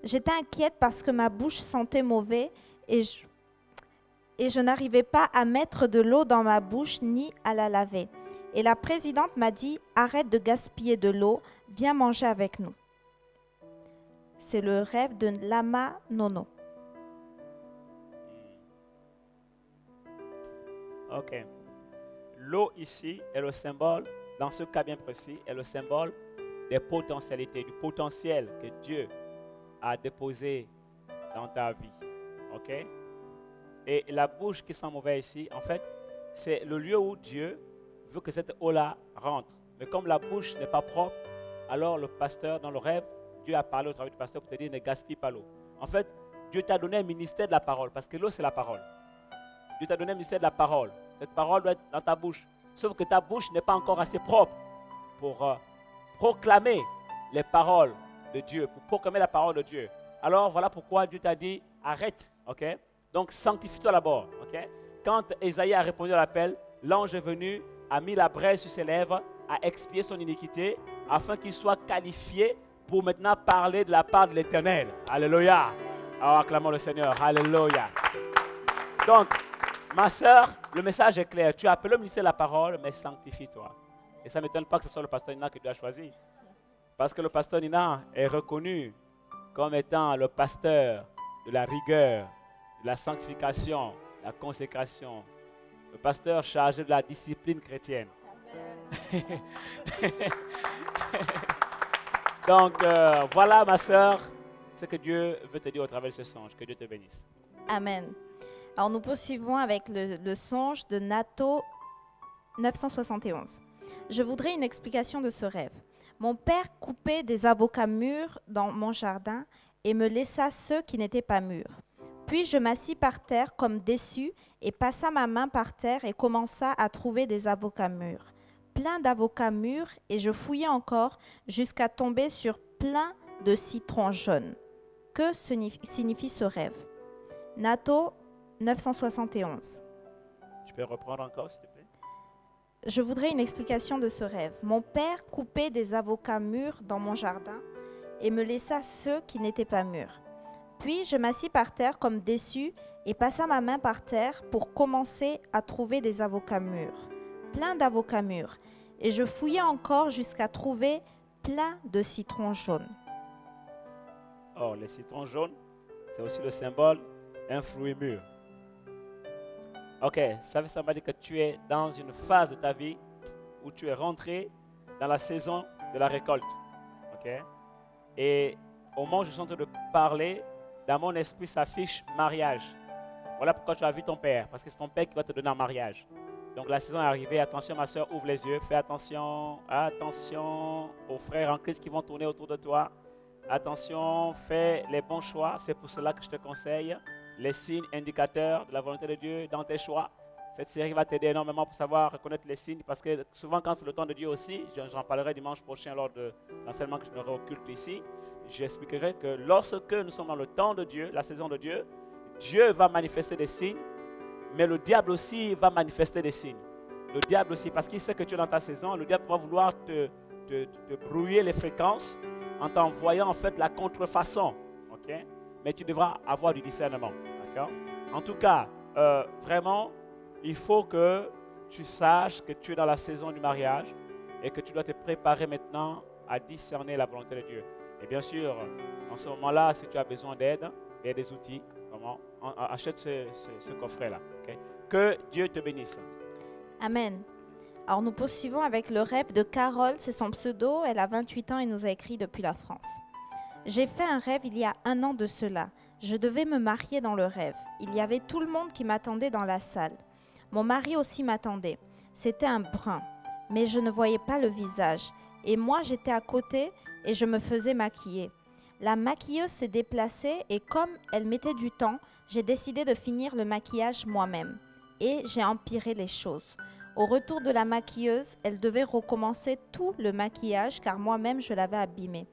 Speaker 1: J'étais inquiète parce que ma bouche sentait mauvais et je n'arrivais pas à mettre de l'eau dans ma bouche ni à la laver. Et la présidente m'a dit « Arrête de gaspiller de l'eau, viens manger avec nous ». C'est le rêve de Lama Nono.
Speaker 3: Ok. L'eau ici est le symbole, dans ce cas bien précis, est le symbole des potentialités, du potentiel que Dieu a déposé dans ta vie. Ok? Et la bouche qui sent mauvais ici, en fait, c'est le lieu où Dieu veut que cette eau-là rentre. Mais comme la bouche n'est pas propre, alors le pasteur, dans le rêve, Dieu a parlé au travers du pasteur pour te dire ne gaspille pas l'eau. En fait, Dieu t'a donné un ministère de la parole, parce que l'eau, c'est la parole. Dieu t'a donné un ministère de la parole. Cette parole doit être dans ta bouche. Sauf que ta bouche n'est pas encore assez propre pour proclamer les paroles de Dieu, pour proclamer la parole de Dieu. Alors, voilà pourquoi Dieu t'a dit, arrête, ok? Donc, sanctifie-toi d'abord, ok? Quand Ésaïe a répondu à l'appel, l'ange est venu a mis la braise sur ses lèvres, a expié son iniquité, afin qu'il soit qualifié pour maintenant parler de la part de l'Éternel. Alléluia. Alors acclamons le Seigneur. Alléluia. Donc, ma soeur, le message est clair. Tu as appelé au ministère de la parole, mais sanctifie-toi. Et ça ne m'étonne pas que ce soit le pasteur Nina que tu as choisi. Parce que le pasteur Nina est reconnu comme étant le pasteur de la rigueur, de la sanctification, de la consécration. Le pasteur chargé de la discipline chrétienne. Donc, voilà ma soeur, ce que Dieu veut te dire au travers de ce songe. Que Dieu te bénisse.
Speaker 1: Amen. Alors nous poursuivons avec le songe de Natho 971. Je voudrais une explication de ce rêve. Mon père coupait des avocats mûrs dans mon jardin et me laissa ceux qui n'étaient pas mûrs. Puis je m'assis par terre comme déçu et passa ma main par terre et commença à trouver des avocats mûrs. Plein d'avocats mûrs et je fouillais encore jusqu'à tomber sur plein de citrons jaunes. Que signifie ce rêve? Natho 971.
Speaker 3: Je peux reprendre encore, s'il te plaît?
Speaker 1: Je voudrais une explication de ce rêve. Mon père coupait des avocats mûrs dans mon jardin et me laissa ceux qui n'étaient pas mûrs. Puis je m'assis par terre comme déçu et passa ma main par terre pour commencer à trouver des avocats mûrs. Plein d'avocats mûrs. Et je fouillais encore jusqu'à trouver plein de citrons jaunes.
Speaker 3: Oh, les citrons jaunes, c'est aussi le symbole d'un fruit mûr. Ok, ça veut dire que tu es dans une phase de ta vie où tu es rentré dans la saison de la récolte. Ok? Et au moment où je suis en train de parler, dans mon esprit s'affiche mariage. Voilà pourquoi tu as vu ton père, parce que c'est ton père qui va te donner un mariage. Donc la saison est arrivée. Attention ma soeur, ouvre les yeux. Fais attention. Attention aux frères en Christ qui vont tourner autour de toi. Attention, fais les bons choix. C'est pour cela que je te conseille les signes indicateurs de la volonté de Dieu dans tes choix. Cette série va t'aider énormément pour savoir reconnaître les signes, parce que souvent quand c'est le temps de Dieu aussi, j'en parlerai dimanche prochain lors de l'enseignement que je n'aurai au culte ici, j'expliquerai que lorsque nous sommes dans le temps de Dieu, la saison de Dieu, Dieu va manifester des signes, mais le diable aussi va manifester des signes. Le diable aussi, parce qu'il sait que tu es dans ta saison, le diable va vouloir te brouiller les fréquences en t'envoyant en fait la contrefaçon. Okay? Mais tu devras avoir du discernement. D'accord? En tout cas, vraiment, il faut que tu saches que tu es dans la saison du mariage et que tu dois te préparer maintenant à discerner la volonté de Dieu. Et bien sûr, en ce moment-là, si tu as besoin d'aide, il y a des outils. Vraiment, achète ce coffret-là. Okay? Que Dieu te bénisse.
Speaker 1: Amen. Alors nous poursuivons avec le rêve de Carole, c'est son pseudo, elle a 28 ans et nous a écrit depuis la France. J'ai fait un rêve il y a 1 an de cela. Je devais me marier dans le rêve. Il y avait tout le monde qui m'attendait dans la salle. Mon mari aussi m'attendait. C'était un brun, mais je ne voyais pas le visage. Et moi, j'étais à côté et je me faisais maquiller. La maquilleuse s'est déplacée et comme elle mettait du temps, j'ai décidé de finir le maquillage moi-même. Et j'ai empiré les choses. Au retour de la maquilleuse, elle devait recommencer tout le maquillage car moi-même je l'avais abîmé.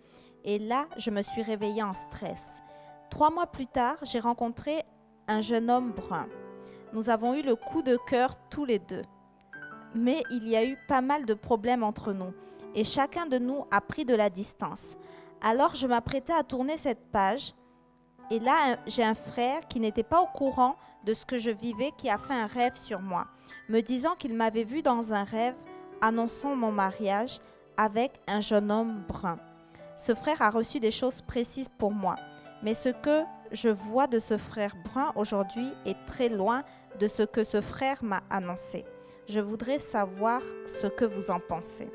Speaker 1: Et là, je me suis réveillée en stress. 3 mois plus tard, j'ai rencontré un jeune homme brun. Nous avons eu le coup de cœur tous les deux. Mais il y a eu pas mal de problèmes entre nous et chacun de nous a pris de la distance. Alors je m'apprêtais à tourner cette page et là, j'ai un frère qui n'était pas au courant de ce que je vivais qui a fait un rêve sur moi, me disant qu'il m'avait vu dans un rêve annonçant mon mariage avec un jeune homme brun. Ce frère a reçu des choses précises pour moi, mais ce que je vois de ce frère brun aujourd'hui est très loin de ce que ce frère m'a annoncé. Je voudrais savoir ce que vous en pensez.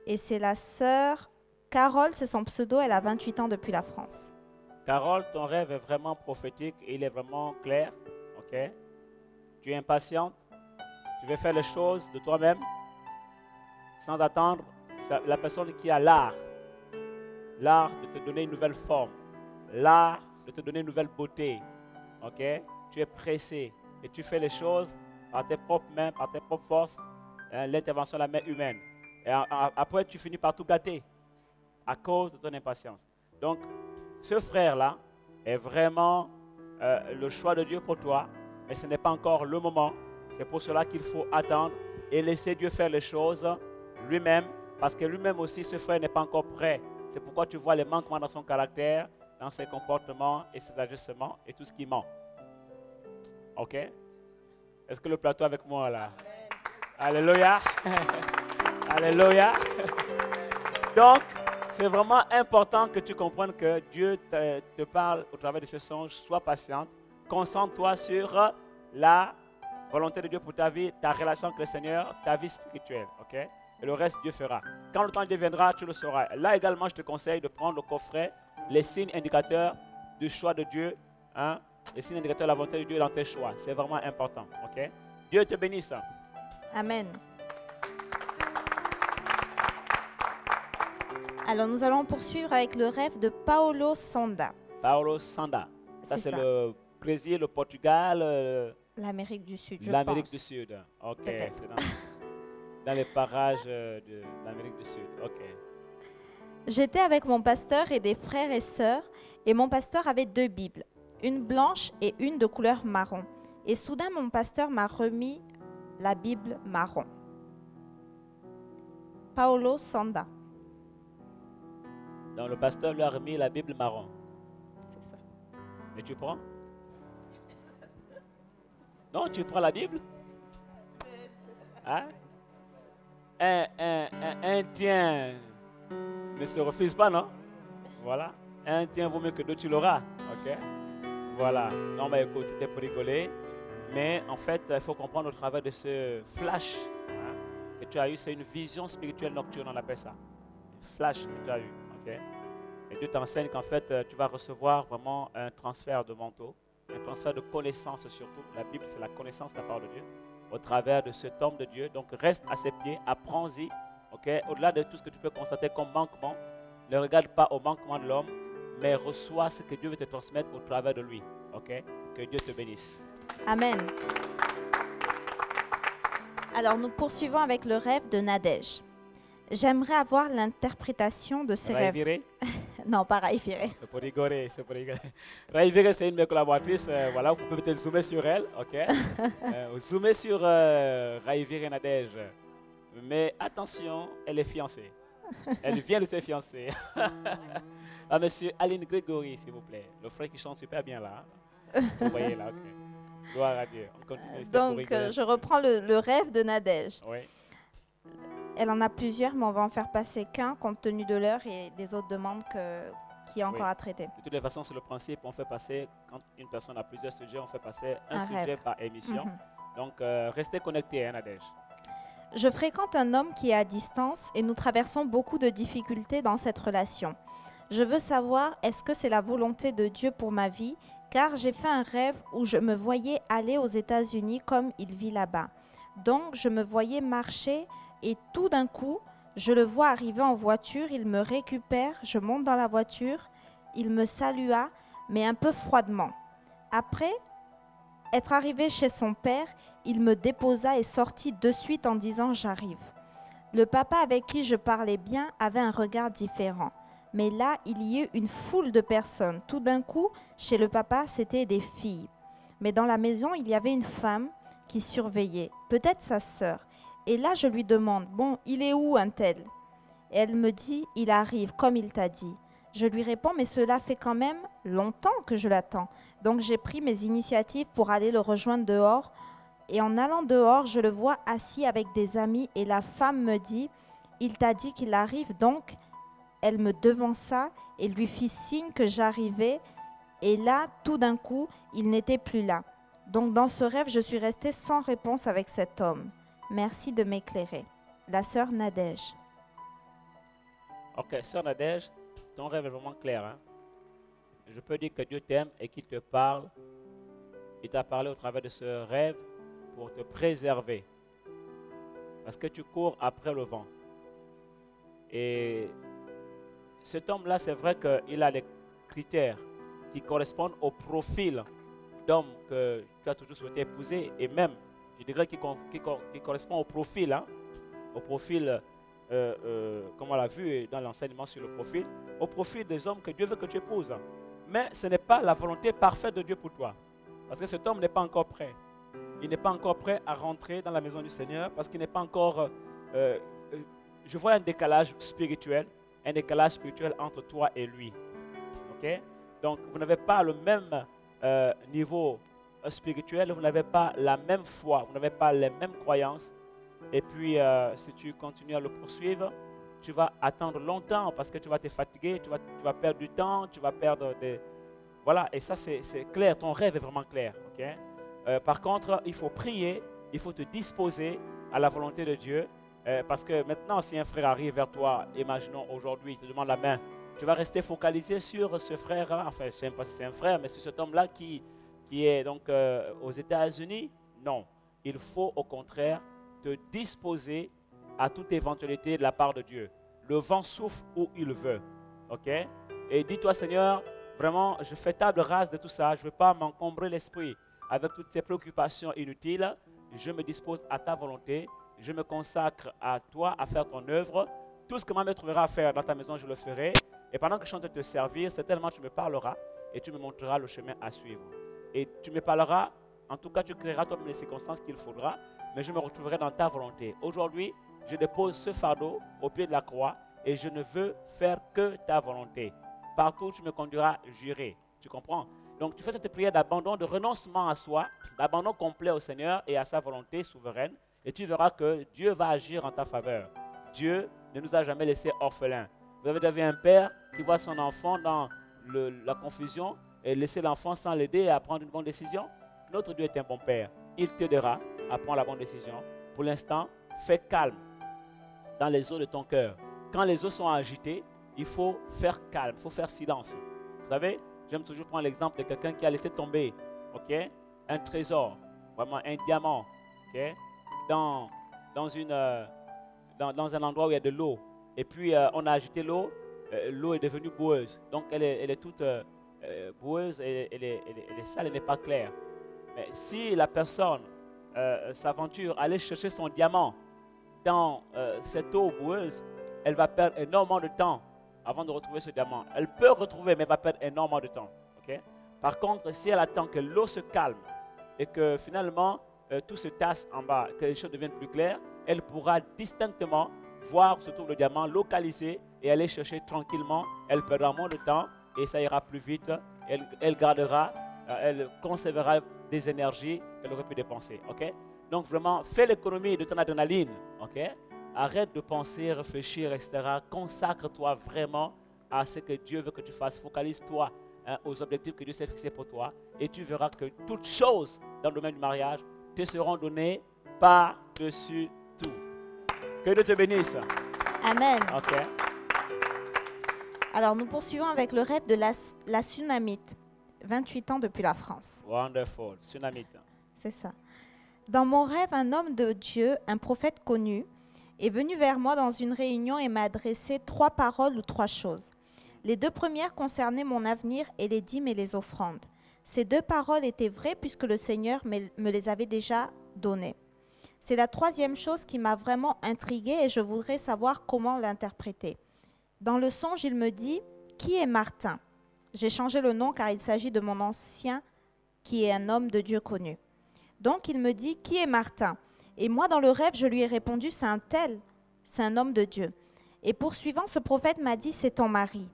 Speaker 1: Et c'est la sœur Carole, c'est son pseudo, elle a 28 ans depuis la France.
Speaker 3: Carole, ton rêve est vraiment prophétique, il est vraiment clair. Okay? Tu es impatiente, tu veux faire les choses de toi-même sans attendre la personne qui a l'art de te donner une nouvelle forme, l'art de te donner une nouvelle beauté. Okay? Tu es pressé et tu fais les choses par tes propres mains, par tes propres forces, l'intervention de la main humaine. Et après, tu finis par tout gâter à cause de ton impatience. Donc, ce frère-là est vraiment le choix de Dieu pour toi, mais ce n'est pas encore le moment. C'est pour cela qu'il faut attendre et laisser Dieu faire les choses lui-même, parce que lui-même aussi, ce frère n'est pas encore prêt. C'est pourquoi tu vois les manquements dans son caractère, dans ses comportements et ses ajustements et tout ce qui ment. Ok? Est-ce que le plateau est avec moi là? Alléluia. Alléluia. Donc, c'est vraiment important que tu comprennes que Dieu te parle au travers de ce songe. Sois patiente. Concentre-toi sur la volonté de Dieu pour ta vie, ta relation avec le Seigneur, ta vie spirituelle. Ok? Et le reste, Dieu fera. Quand le temps deviendra, tu le sauras. Là également, je te conseille de prendre le coffret, les signes indicateurs du choix de Dieu, hein? Les signes indicateurs de la volonté de Dieu dans tes choix. C'est vraiment important. Ok? Dieu te bénisse.
Speaker 1: Amen. Alors, nous allons poursuivre avec le rêve de Paulo Sanda.
Speaker 3: Paulo Sanda. Ça, c'est
Speaker 1: ça.
Speaker 3: le Brésil, le Portugal,
Speaker 1: L'Amérique du Sud, je
Speaker 3: l'Amérique
Speaker 1: pense.
Speaker 3: du Sud. Ok,
Speaker 1: Peut-être.
Speaker 3: c'est dans les parages de l'Amérique du Sud. Ok.
Speaker 1: J'étais avec mon pasteur et des frères et sœurs, et mon pasteur avait 2 Bibles, une blanche et une de couleur marron. Et soudain, mon pasteur m'a remis la Bible marron. Paulo Sanda.
Speaker 3: Donc le pasteur lui a remis la Bible marron.
Speaker 1: C'est ça.
Speaker 3: Et tu prends? Non, tu prends la Bible? Hein? Un tien ne se refuse pas, non? Voilà. Un tien vaut mieux que deux, tu l'auras. Ok? Voilà. Non, mais écoute, c'était pour rigoler. Mais en fait, il faut comprendre au travers de ce flash, hein, que tu as eu. C'est une vision spirituelle nocturne, on appelle ça. Un flash que tu as eu. Ok? Et Dieu t'enseigne qu'en fait, tu vas recevoir vraiment un transfert de manteau, un transfert de connaissance surtout. La Bible, c'est la connaissance de la parole de Dieu, au travers de cet homme de Dieu. Donc, reste à ses pieds, apprends-y. Okay? Au-delà de tout ce que tu peux constater comme manquement, ne regarde pas au manquement de l'homme, mais reçois ce que Dieu veut te transmettre au travers de lui. Okay? Que Dieu te bénisse.
Speaker 1: Amen. Alors, nous poursuivons avec le rêve de Nadège. J'aimerais avoir l'interprétation de ces rêves.
Speaker 3: Raïviré,
Speaker 1: Non, pas Raïfiré.
Speaker 3: c'est pour rigoler, c'est pour rigoler. Raïviré, c'est une de mes collaboratrices. Voilà, vous pouvez peut-être zoomer sur elle. Ok? Zoomer sur Raïviré Nadège. Mais attention, elle est fiancée. Elle vient de se fiancer. Ah, monsieur Aline Grégory, s'il vous plaît. Le frère qui chante super bien là. Vous voyez là, ok. Gloire à Dieu. On continue. C'était pour
Speaker 1: Donc,
Speaker 3: rigoler.
Speaker 1: je reprends le rêve de Nadège.
Speaker 3: Oui.
Speaker 1: Elle en a plusieurs, mais on va en faire passer qu'un compte tenu de l'heure et des autres demandes qu'il y a encore
Speaker 3: Oui.
Speaker 1: à traiter.
Speaker 3: De toutes les façons, c'est le principe. On fait passer, quand une personne a plusieurs sujets, on fait passer un
Speaker 1: Un
Speaker 3: sujet
Speaker 1: rêve.
Speaker 3: par émission.
Speaker 1: Mhm.
Speaker 3: Donc, restez connectés, hein, Nadège.
Speaker 1: Je fréquente un homme qui est à distance et nous traversons beaucoup de difficultés dans cette relation. Je veux savoir, est-ce que c'est la volonté de Dieu pour ma vie, car j'ai fait un rêve où je me voyais aller aux États-Unis comme il vit là-bas. Donc, je me voyais marcher et tout d'un coup, je le vois arriver en voiture, il me récupère, je monte dans la voiture, il me salua, mais un peu froidement. Après être arrivé chez son père, il me déposa et sortit de suite en disant « j'arrive ». Le papa avec qui je parlais bien avait un regard différent. Mais là, il y eut une foule de personnes. Tout d'un coup, chez le papa, c'était des filles. Mais dans la maison, il y avait une femme qui surveillait, peut-être sa sœur. Et là, je lui demande « bon, il est où un tel ?» Et elle me dit « il arrive, comme il t'a dit ». Je lui réponds « mais cela fait quand même longtemps que je l'attends ». Donc j'ai pris mes initiatives pour aller le rejoindre dehors. Et en allant dehors, je le vois assis avec des amis et la femme me dit « il t'a dit qu'il arrive ». Donc elle me devança et lui fit signe que j'arrivais. Et là, tout d'un coup, il n'était plus là. Donc dans ce rêve, je suis restée sans réponse avec cet homme. Merci de m'éclairer. La sœur Nadège.
Speaker 3: Ok, sœur Nadège, ton rêve est vraiment clair. Hein? Je peux dire que Dieu t'aime et qu'il te parle. Il t'a parlé au travers de ce rêve pour te préserver. Parce que tu cours après le vent. Et cet homme-là, c'est vrai qu'il a les critères qui correspondent au profil d'homme que tu as toujours souhaité épouser. Et même, je dirais qui correspond au profil. Hein, au profil, comme on l'a vu dans l'enseignement sur le profil, au profil des hommes que Dieu veut que tu épouses. Mais ce n'est pas la volonté parfaite de Dieu pour toi. Parce que cet homme n'est pas encore prêt. Il n'est pas encore prêt à rentrer dans la maison du Seigneur parce qu'il n'est pas encore... euh, je vois un décalage spirituel entre toi et lui. Ok? Donc, vous n'avez pas le même niveau spirituel, vous n'avez pas la même foi, vous n'avez pas les mêmes croyances. Et puis, si tu continues à le poursuivre, tu vas attendre longtemps parce que tu vas te fatiguer, tu vas perdre du temps, tu vas perdre des... Voilà, et ça, c'est clair, ton rêve est vraiment clair. Ok? Par contre, il faut prier, il faut te disposer à la volonté de Dieu. Parce que maintenant, si un frère arrive vers toi, imaginons aujourd'hui, il te demande la main, tu vas rester focalisé sur ce frère-là, enfin, je ne sais pas si c'est un frère, mais sur cet homme-là qui est donc aux États-Unis. Non, il faut au contraire te disposer à toute éventualité de la part de Dieu. Le vent souffle où il veut. Ok? Et dis-toi, Seigneur, vraiment, je fais table rase de tout ça. Je ne veux pas m'encombrer l'esprit avec toutes ces préoccupations inutiles. Je me dispose à ta volonté. Je me consacre à toi, à faire ton œuvre. Tout ce que ma mère trouvera à faire dans ta maison, je le ferai. Et pendant que je suis en train de te servir, certainement tu me parleras et tu me montreras le chemin à suivre. Et tu me parleras, en tout cas tu créeras toi-même les circonstances qu'il faudra, mais je me retrouverai dans ta volonté. Aujourd'hui, je dépose ce fardeau au pied de la croix et je ne veux faire que ta volonté. Partout où tu me conduiras, j'irai. Tu comprends? Donc tu fais cette prière d'abandon, de renoncement à soi, d'abandon complet au Seigneur et à sa volonté souveraine. Et tu verras que Dieu va agir en ta faveur. Dieu ne nous a jamais laissés orphelins. Vous avez déjà vu un père qui voit son enfant dans la confusion et laisser l'enfant sans l'aider à prendre une bonne décision? Notre Dieu est un bon père. Il t'aidera à prendre la bonne décision. Pour l'instant, fais calme dans les eaux de ton cœur. Quand les eaux sont agitées, il faut faire calme, il faut faire silence. Vous savez, j'aime toujours prendre l'exemple de quelqu'un qui a laissé tomber, ok, un trésor, vraiment un diamant, ok, dans un endroit où il y a de l'eau. Et puis, on a agité l'eau, l'eau est devenue boueuse. Donc, elle est toute boueuse, et elle est sale, elle n'est pas claire. Mais si la personne s'aventure à aller chercher son diamant dans cette eau boueuse, elle va perdre énormément de temps avant de retrouver ce diamant. Elle peut retrouver, mais elle va perdre énormément de temps. Okay? Par contre, si elle attend que l'eau se calme et que finalement tout se tasse en bas, que les choses deviennent plus claires, elle pourra distinctement voir où se trouve le diamant, localiser et aller chercher tranquillement. Elle perdra moins de temps et ça ira plus vite. Elle gardera, elle conservera des énergies qu'elle aurait pu dépenser. Okay? Donc vraiment, fais l'économie de ton adrénaline. Okay? Arrête de penser, réfléchir, etc. Consacre-toi vraiment à ce que Dieu veut que tu fasses. Focalise-toi aux objectifs que Dieu s'est fixés pour toi. Et tu verras que toutes choses dans le domaine du mariage te seront données par-dessus tout. Que Dieu te bénisse.
Speaker 1: Amen.
Speaker 3: Ok.
Speaker 1: Alors, nous poursuivons avec le rêve de la Sunamite, 28 ans depuis la France.
Speaker 3: Wonderful. Sunamite.
Speaker 1: C'est ça. Dans mon rêve, un homme de Dieu, un prophète connu, est venu vers moi dans une réunion et m'a adressé 3 paroles ou 3 choses. Les 2 premières concernaient mon avenir et les dîmes et les offrandes. Ces 2 paroles étaient vraies puisque le Seigneur me les avait déjà données. C'est la 3e chose qui m'a vraiment intriguée et je voudrais savoir comment l'interpréter. Dans le songe, il me dit « Qui est Martin ?» J'ai changé le nom car il s'agit de mon ancien qui est un homme de Dieu connu. Donc il me dit « Qui est Martin ?» Et moi, dans le rêve, je lui ai répondu « C'est un tel, c'est un homme de Dieu. » Et poursuivant, ce prophète m'a dit « C'est ton mari. »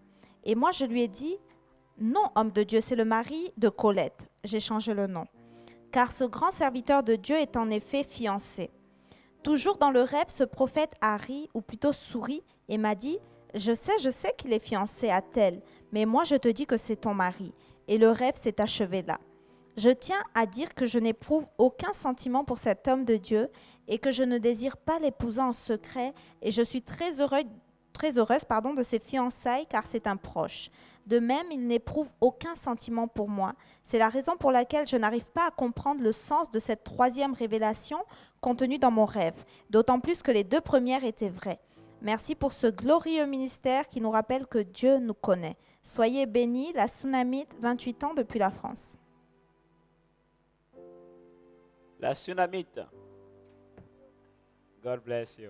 Speaker 1: Et moi, je lui ai dit « Non, homme de Dieu, c'est le mari de Colette. » J'ai changé le nom. Car ce grand serviteur de Dieu est en effet fiancé. Toujours dans le rêve, ce prophète a ri, ou plutôt souri, et m'a dit « Je sais qu'il est fiancé à tel, mais moi je te dis que c'est ton mari. » Et le rêve s'est achevé là. Je tiens à dire que je n'éprouve aucun sentiment pour cet homme de Dieu et que je ne désire pas l'épouser en secret et je suis très heureuse de ses fiançailles car c'est un proche. De même, il n'éprouve aucun sentiment pour moi. C'est la raison pour laquelle je n'arrive pas à comprendre le sens de cette 3e révélation contenue dans mon rêve, d'autant plus que les 2 premières étaient vraies. Merci pour ce glorieux ministère qui nous rappelle que Dieu nous connaît. Soyez bénis, la Sunamite, 28 ans depuis la France.
Speaker 3: La Sunamite. God bless you.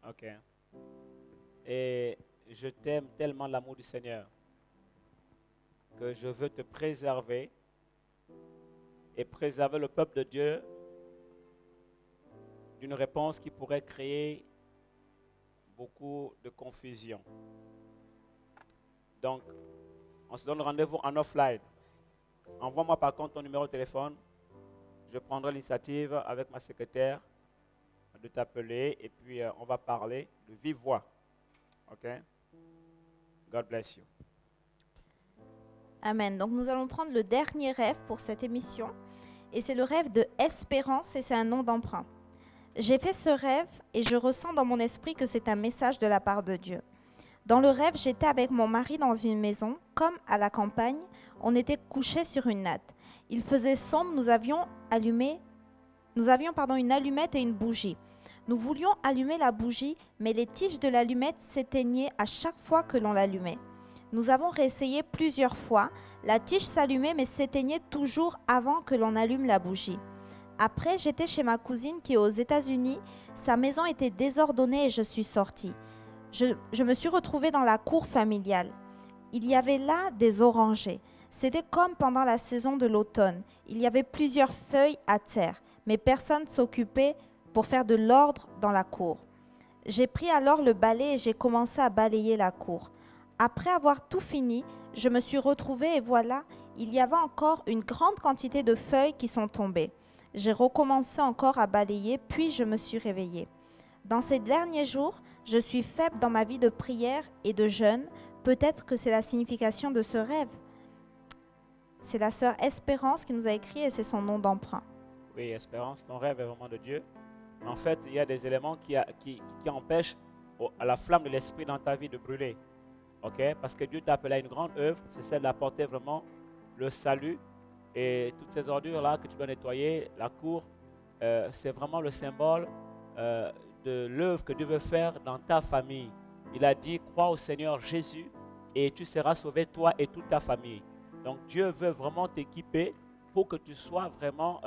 Speaker 3: Ok. Et je t'aime tellement l'amour du Seigneur que je veux te préserver et préserver le peuple de Dieu d'une réponse qui pourrait créer beaucoup de confusion. Donc, on se donne rendez-vous en offline. Envoie-moi par contre ton numéro de téléphone. Je prendrai l'initiative avec ma secrétaire de t'appeler et puis on va parler de vive voix. OK? God bless you.
Speaker 1: Amen. Donc nous allons prendre le dernier rêve pour cette émission. Et c'est le rêve de Espérance et c'est un nom d'emprunt. J'ai fait ce rêve et je ressens dans mon esprit que c'est un message de la part de Dieu. Dans le rêve, j'étais avec mon mari dans une maison, comme à la campagne, on était couchés sur une natte. Il faisait sombre, nous avions une allumette et une bougie. Nous voulions allumer la bougie, mais les tiges de l'allumette s'éteignaient à chaque fois que l'on l'allumait. Nous avons réessayé plusieurs fois. La tige s'allumait mais s'éteignait toujours avant que l'on allume la bougie. Après, j'étais chez ma cousine qui est aux États-Unis. Sa maison était désordonnée et je suis sortie. Je me suis retrouvée dans la cour familiale. Il y avait là des orangers. C'était comme pendant la saison de l'automne. Il y avait plusieurs feuilles à terre, mais personne ne s'occupait pour faire de l'ordre dans la cour. J'ai pris alors le balai et j'ai commencé à balayer la cour. Après avoir tout fini, je me suis retrouvée et voilà, il y avait encore une grande quantité de feuilles qui sont tombées. J'ai recommencé encore à balayer, puis je me suis réveillée. Dans ces derniers jours, je suis faible dans ma vie de prière et de jeûne. Peut-être que c'est la signification de ce rêve. C'est la sœur Espérance qui nous a écrit et c'est son nom d'emprunt.
Speaker 3: Oui, Espérance, ton rêve est vraiment de Dieu. En fait, il y a des éléments qui empêchent à la flamme de l'esprit dans ta vie de brûler. OK? Parce que Dieu t'a appelé à une grande œuvre, c'est celle d'apporter vraiment le salut. Et toutes ces ordures-là que tu dois nettoyer, la cour, c'est vraiment le symbole de l'œuvre que Dieu veut faire dans ta famille. Il a dit, crois au Seigneur Jésus et tu seras sauvé, toi et toute ta famille. Donc Dieu veut vraiment t'équiper pour que tu sois vraiment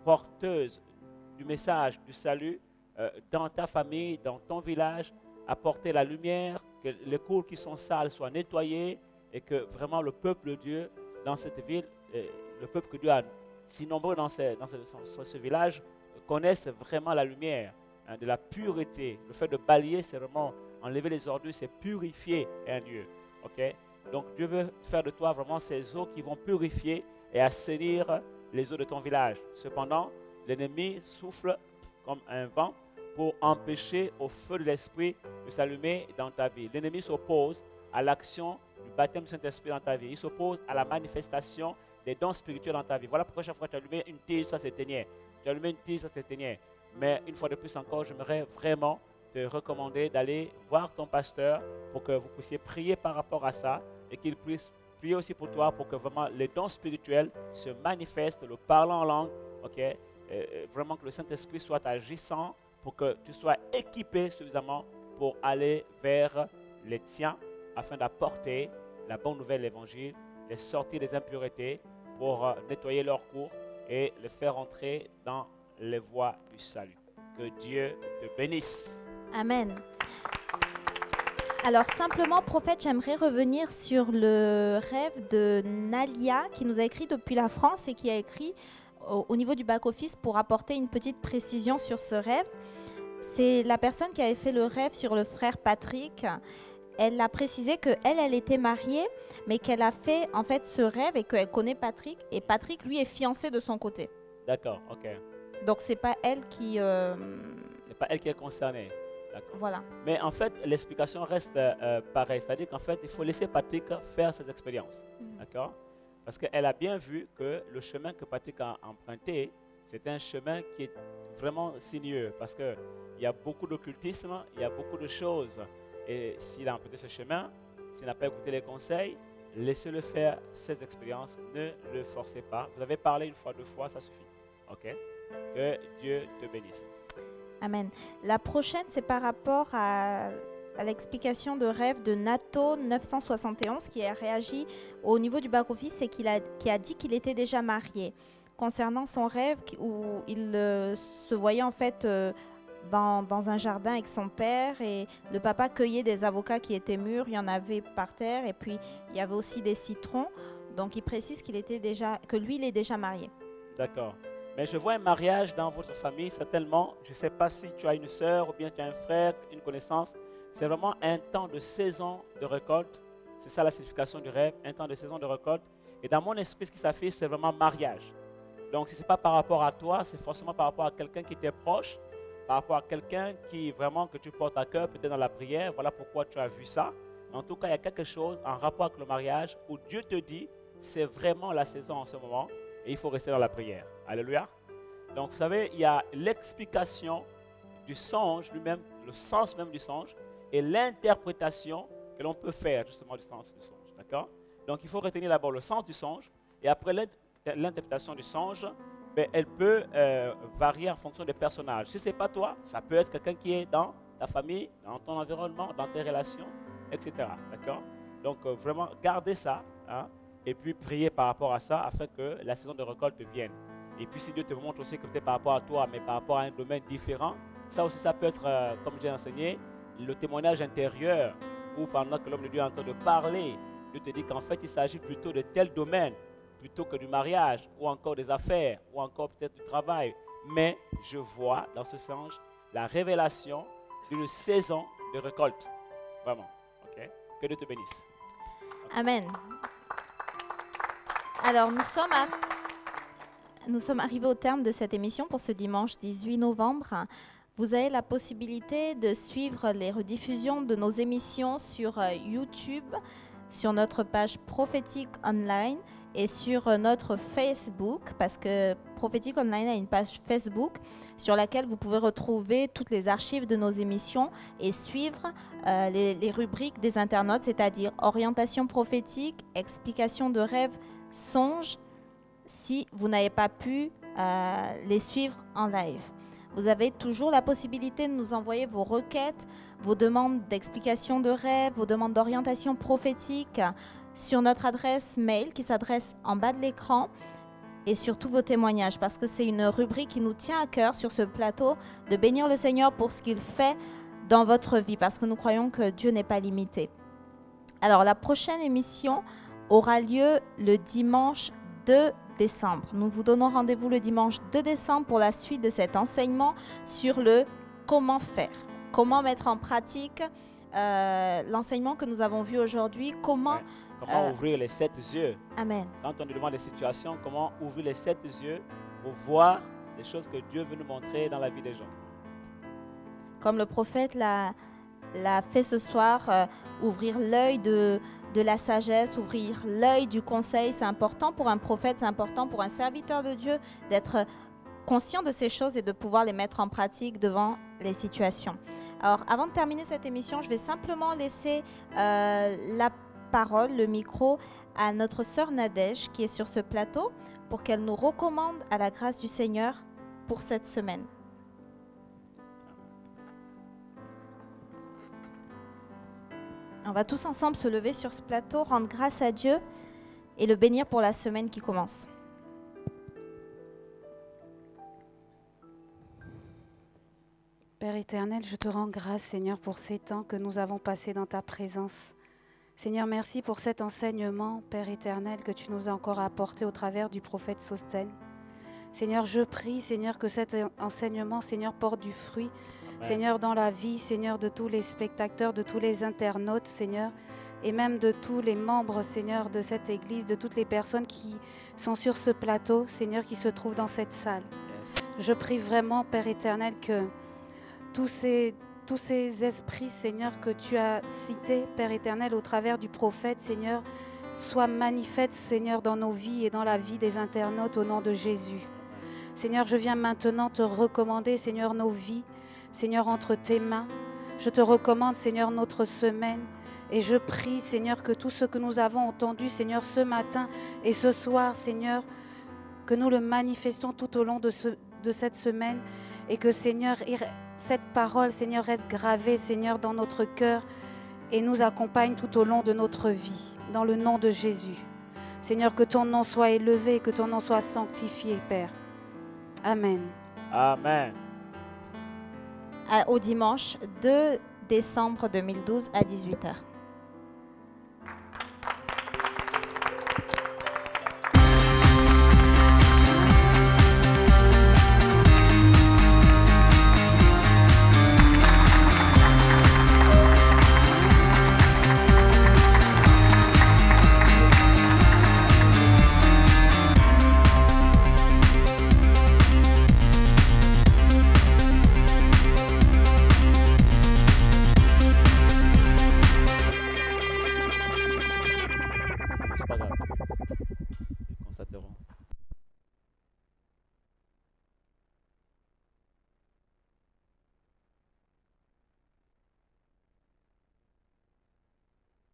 Speaker 3: porteuse du message, du salut dans ta famille, dans ton village, apporter la lumière, que les cours qui sont sales soient nettoyés et que vraiment le peuple de Dieu dans cette ville, le peuple que Dieu a si nombreux dans ce village, connaissent vraiment la lumière, de la pureté. Le fait de balayer, c'est vraiment enlever les ordures, c'est purifier un lieu. OK? Donc Dieu veut faire de toi vraiment ces eaux qui vont purifier et assainir les eaux de ton village. Cependant, l'ennemi souffle comme un vent pour empêcher au feu de l'esprit de s'allumer dans ta vie. L'ennemi s'oppose à l'action du baptême du Saint-Esprit dans ta vie. Il s'oppose à la manifestation des dons spirituels dans ta vie. Voilà pourquoi chaque fois que tu allumais une tige, ça s'éteignait. Tu allumais une tige, ça s'éteignait. Mais une fois de plus encore, j'aimerais vraiment te recommander d'aller voir ton pasteur pour que vous puissiez prier par rapport à ça et qu'il puisse prier aussi pour toi pour que vraiment les dons spirituels se manifestent, le parlant en langue, ok? Vraiment que le Saint-Esprit soit agissant pour que tu sois équipé suffisamment pour aller vers les tiens afin d'apporter la bonne nouvelle de l'Évangile, les sortir des impuretés pour nettoyer leur cours et les faire entrer dans les voies du salut. Que Dieu te bénisse.
Speaker 1: Amen. Alors simplement, prophète, j'aimerais revenir sur le rêve de Nalia qui nous a écrit depuis la France et qui a écrit au niveau du back-office pour apporter une petite précision sur ce rêve. C'est la personne qui avait fait le rêve sur le frère Patrick. Elle a précisé qu'elle était mariée, mais qu'elle a fait en fait ce rêve et qu'elle connaît Patrick. Et Patrick, lui, est fiancé de son côté.
Speaker 3: D'accord, ok.
Speaker 1: Donc, c'est pas elle qui...
Speaker 3: C'est pas elle qui est concernée. D'accord.
Speaker 1: Voilà.
Speaker 3: Mais en fait, l'explication reste pareille. C'est-à-dire qu'en fait, il faut laisser Patrick faire ses expériences. D'accord? Parce qu'elle a bien vu que le chemin que Patrick a emprunté, c'est un chemin qui est vraiment sinueux. Parce qu'il y a beaucoup d'occultisme, il y a beaucoup de choses. Et s'il a emprunté ce chemin, s'il n'a pas écouté les conseils, laissez-le faire ses expériences. Ne le forcez pas. Vous avez parlé une fois, deux fois, ça suffit. OK? Que Dieu te bénisse.
Speaker 1: Amen. La prochaine, c'est par rapport à l'explication de rêve de Nato 971 qui a réagi au niveau du back-office et qui a dit qu'il était déjà marié. Concernant son rêve où il se voyait en fait dans un jardin avec son père et le papa cueillait des avocats qui étaient mûrs, il y en avait par terre et puis il y avait aussi des citrons. Donc, il précise que lui, il est déjà marié.
Speaker 3: D'accord. Mais je vois un mariage dans votre famille, certainement. Je ne sais pas si tu as une sœur ou bien tu as un frère, une connaissance. C'est vraiment un temps de saison de récolte. C'est ça la signification du rêve, un temps de saison de récolte. Et dans mon esprit, ce qui s'affiche, c'est vraiment mariage. Donc, si ce n'est pas par rapport à toi, c'est forcément par rapport à quelqu'un qui t'est proche, par rapport à quelqu'un qui vraiment que tu portes à cœur, peut-être dans la prière. Voilà pourquoi tu as vu ça. En tout cas, il y a quelque chose en rapport avec le mariage où Dieu te dit, c'est vraiment la saison en ce moment et il faut rester dans la prière. Alléluia. Donc, vous savez, il y a l'explication du songe lui-même, le sens même du songe et l'interprétation que l'on peut faire justement du sens du songe. D'accord? Donc, il faut retenir d'abord le sens du songe et après l'interprétation du songe, ben, elle peut varier en fonction des personnages. Si ce n'est pas toi, ça peut être quelqu'un qui est dans ta famille, dans ton environnement, dans tes relations, etc. D'accord? Donc, vraiment, gardez ça hein, et puis priez par rapport à ça afin que la saison de récolte vienne. Et puis, si Dieu te montre aussi que peut-être par rapport à toi, mais par rapport à un domaine différent, ça aussi, ça peut être, comme j'ai enseigné, le témoignage intérieur où pendant que l'homme de Dieu est en train de parler, Dieu te dit qu'en fait, il s'agit plutôt de tel domaine, plutôt que du mariage, ou encore des affaires, ou encore peut-être du travail. Mais je vois dans ce songe la révélation d'une saison de récolte. Vraiment. Ok? Que Dieu te bénisse.
Speaker 1: Amen. Alors, nous sommes arrivés au terme de cette émission pour ce dimanche 18 novembre. Vous avez la possibilité de suivre les rediffusions de nos émissions sur YouTube, sur notre page Prophétique Online et sur notre Facebook, parce que Prophétique Online a une page Facebook sur laquelle vous pouvez retrouver toutes les archives de nos émissions et suivre les rubriques des internautes, c'est-à-dire orientation prophétique, explication de rêves, songes, si vous n'avez pas pu les suivre en live. Vous avez toujours la possibilité de nous envoyer vos requêtes, vos demandes d'explication de rêve, vos demandes d'orientation prophétique sur notre adresse mail qui s'adresse en bas de l'écran et surtout vos témoignages parce que c'est une rubrique qui nous tient à cœur sur ce plateau de bénir le Seigneur pour ce qu'il fait dans votre vie parce que nous croyons que Dieu n'est pas limité. Alors la prochaine émission aura lieu le dimanche 2 décembre. Nous vous donnons rendez-vous le dimanche 2 décembre pour la suite de cet enseignement sur le comment faire, comment mettre en pratique l'enseignement que nous avons vu aujourd'hui, comment
Speaker 3: ouvrir les 7 yeux.
Speaker 1: Amen.
Speaker 3: Quand on nous demande des situations, comment ouvrir les 7 yeux pour voir les choses que Dieu veut nous montrer dans la vie des gens.
Speaker 1: Comme le prophète l'a fait ce soir, ouvrir l'œil de la sagesse, ouvrir l'œil du conseil, c'est important pour un prophète, c'est important pour un serviteur de Dieu d'être conscient de ces choses et de pouvoir les mettre en pratique devant les situations. Alors, avant de terminer cette émission, je vais simplement laisser la parole, le micro, à notre sœur Nadège qui est sur ce plateau pour qu'elle nous recommande à la grâce du Seigneur pour cette semaine. On va tous ensemble se lever sur ce plateau, rendre grâce à Dieu et le bénir pour la semaine qui commence.
Speaker 4: Père éternel, je te rends grâce, Seigneur, pour ces temps que nous avons passés dans ta présence. Seigneur, merci pour cet enseignement, Père éternel, que tu nous as encore apporté au travers du prophète Sostène. Seigneur, je prie, Seigneur, que cet enseignement, Seigneur, porte du fruit, Amen. Seigneur, dans la vie, Seigneur, de tous les spectateurs, de tous les internautes, Seigneur, et même de tous les membres, Seigneur, de cette église, de toutes les personnes qui sont sur ce plateau, Seigneur, qui se trouvent dans cette salle. Je prie vraiment, Père éternel, que tous ces esprits, Seigneur, que tu as cités, Père éternel, au travers du prophète, Seigneur, soient manifestes, Seigneur, dans nos vies et dans la vie des internautes au nom de Jésus. Seigneur, je viens maintenant te recommander, Seigneur, nos vies, Seigneur, entre tes mains. Je te recommande, Seigneur, notre semaine. Et je prie, Seigneur, que tout ce que nous avons entendu, Seigneur, ce matin et ce soir, Seigneur, que nous le manifestons tout au long de cette semaine et que, Seigneur, cette parole, Seigneur, reste gravée, Seigneur, dans notre cœur et nous accompagne tout au long de notre vie, dans le nom de Jésus. Seigneur, que ton nom soit élevé, que ton nom soit sanctifié, Père. Amen.
Speaker 3: Amen.
Speaker 1: Au dimanche 2 décembre 2012 à 18h.
Speaker 3: pas grave.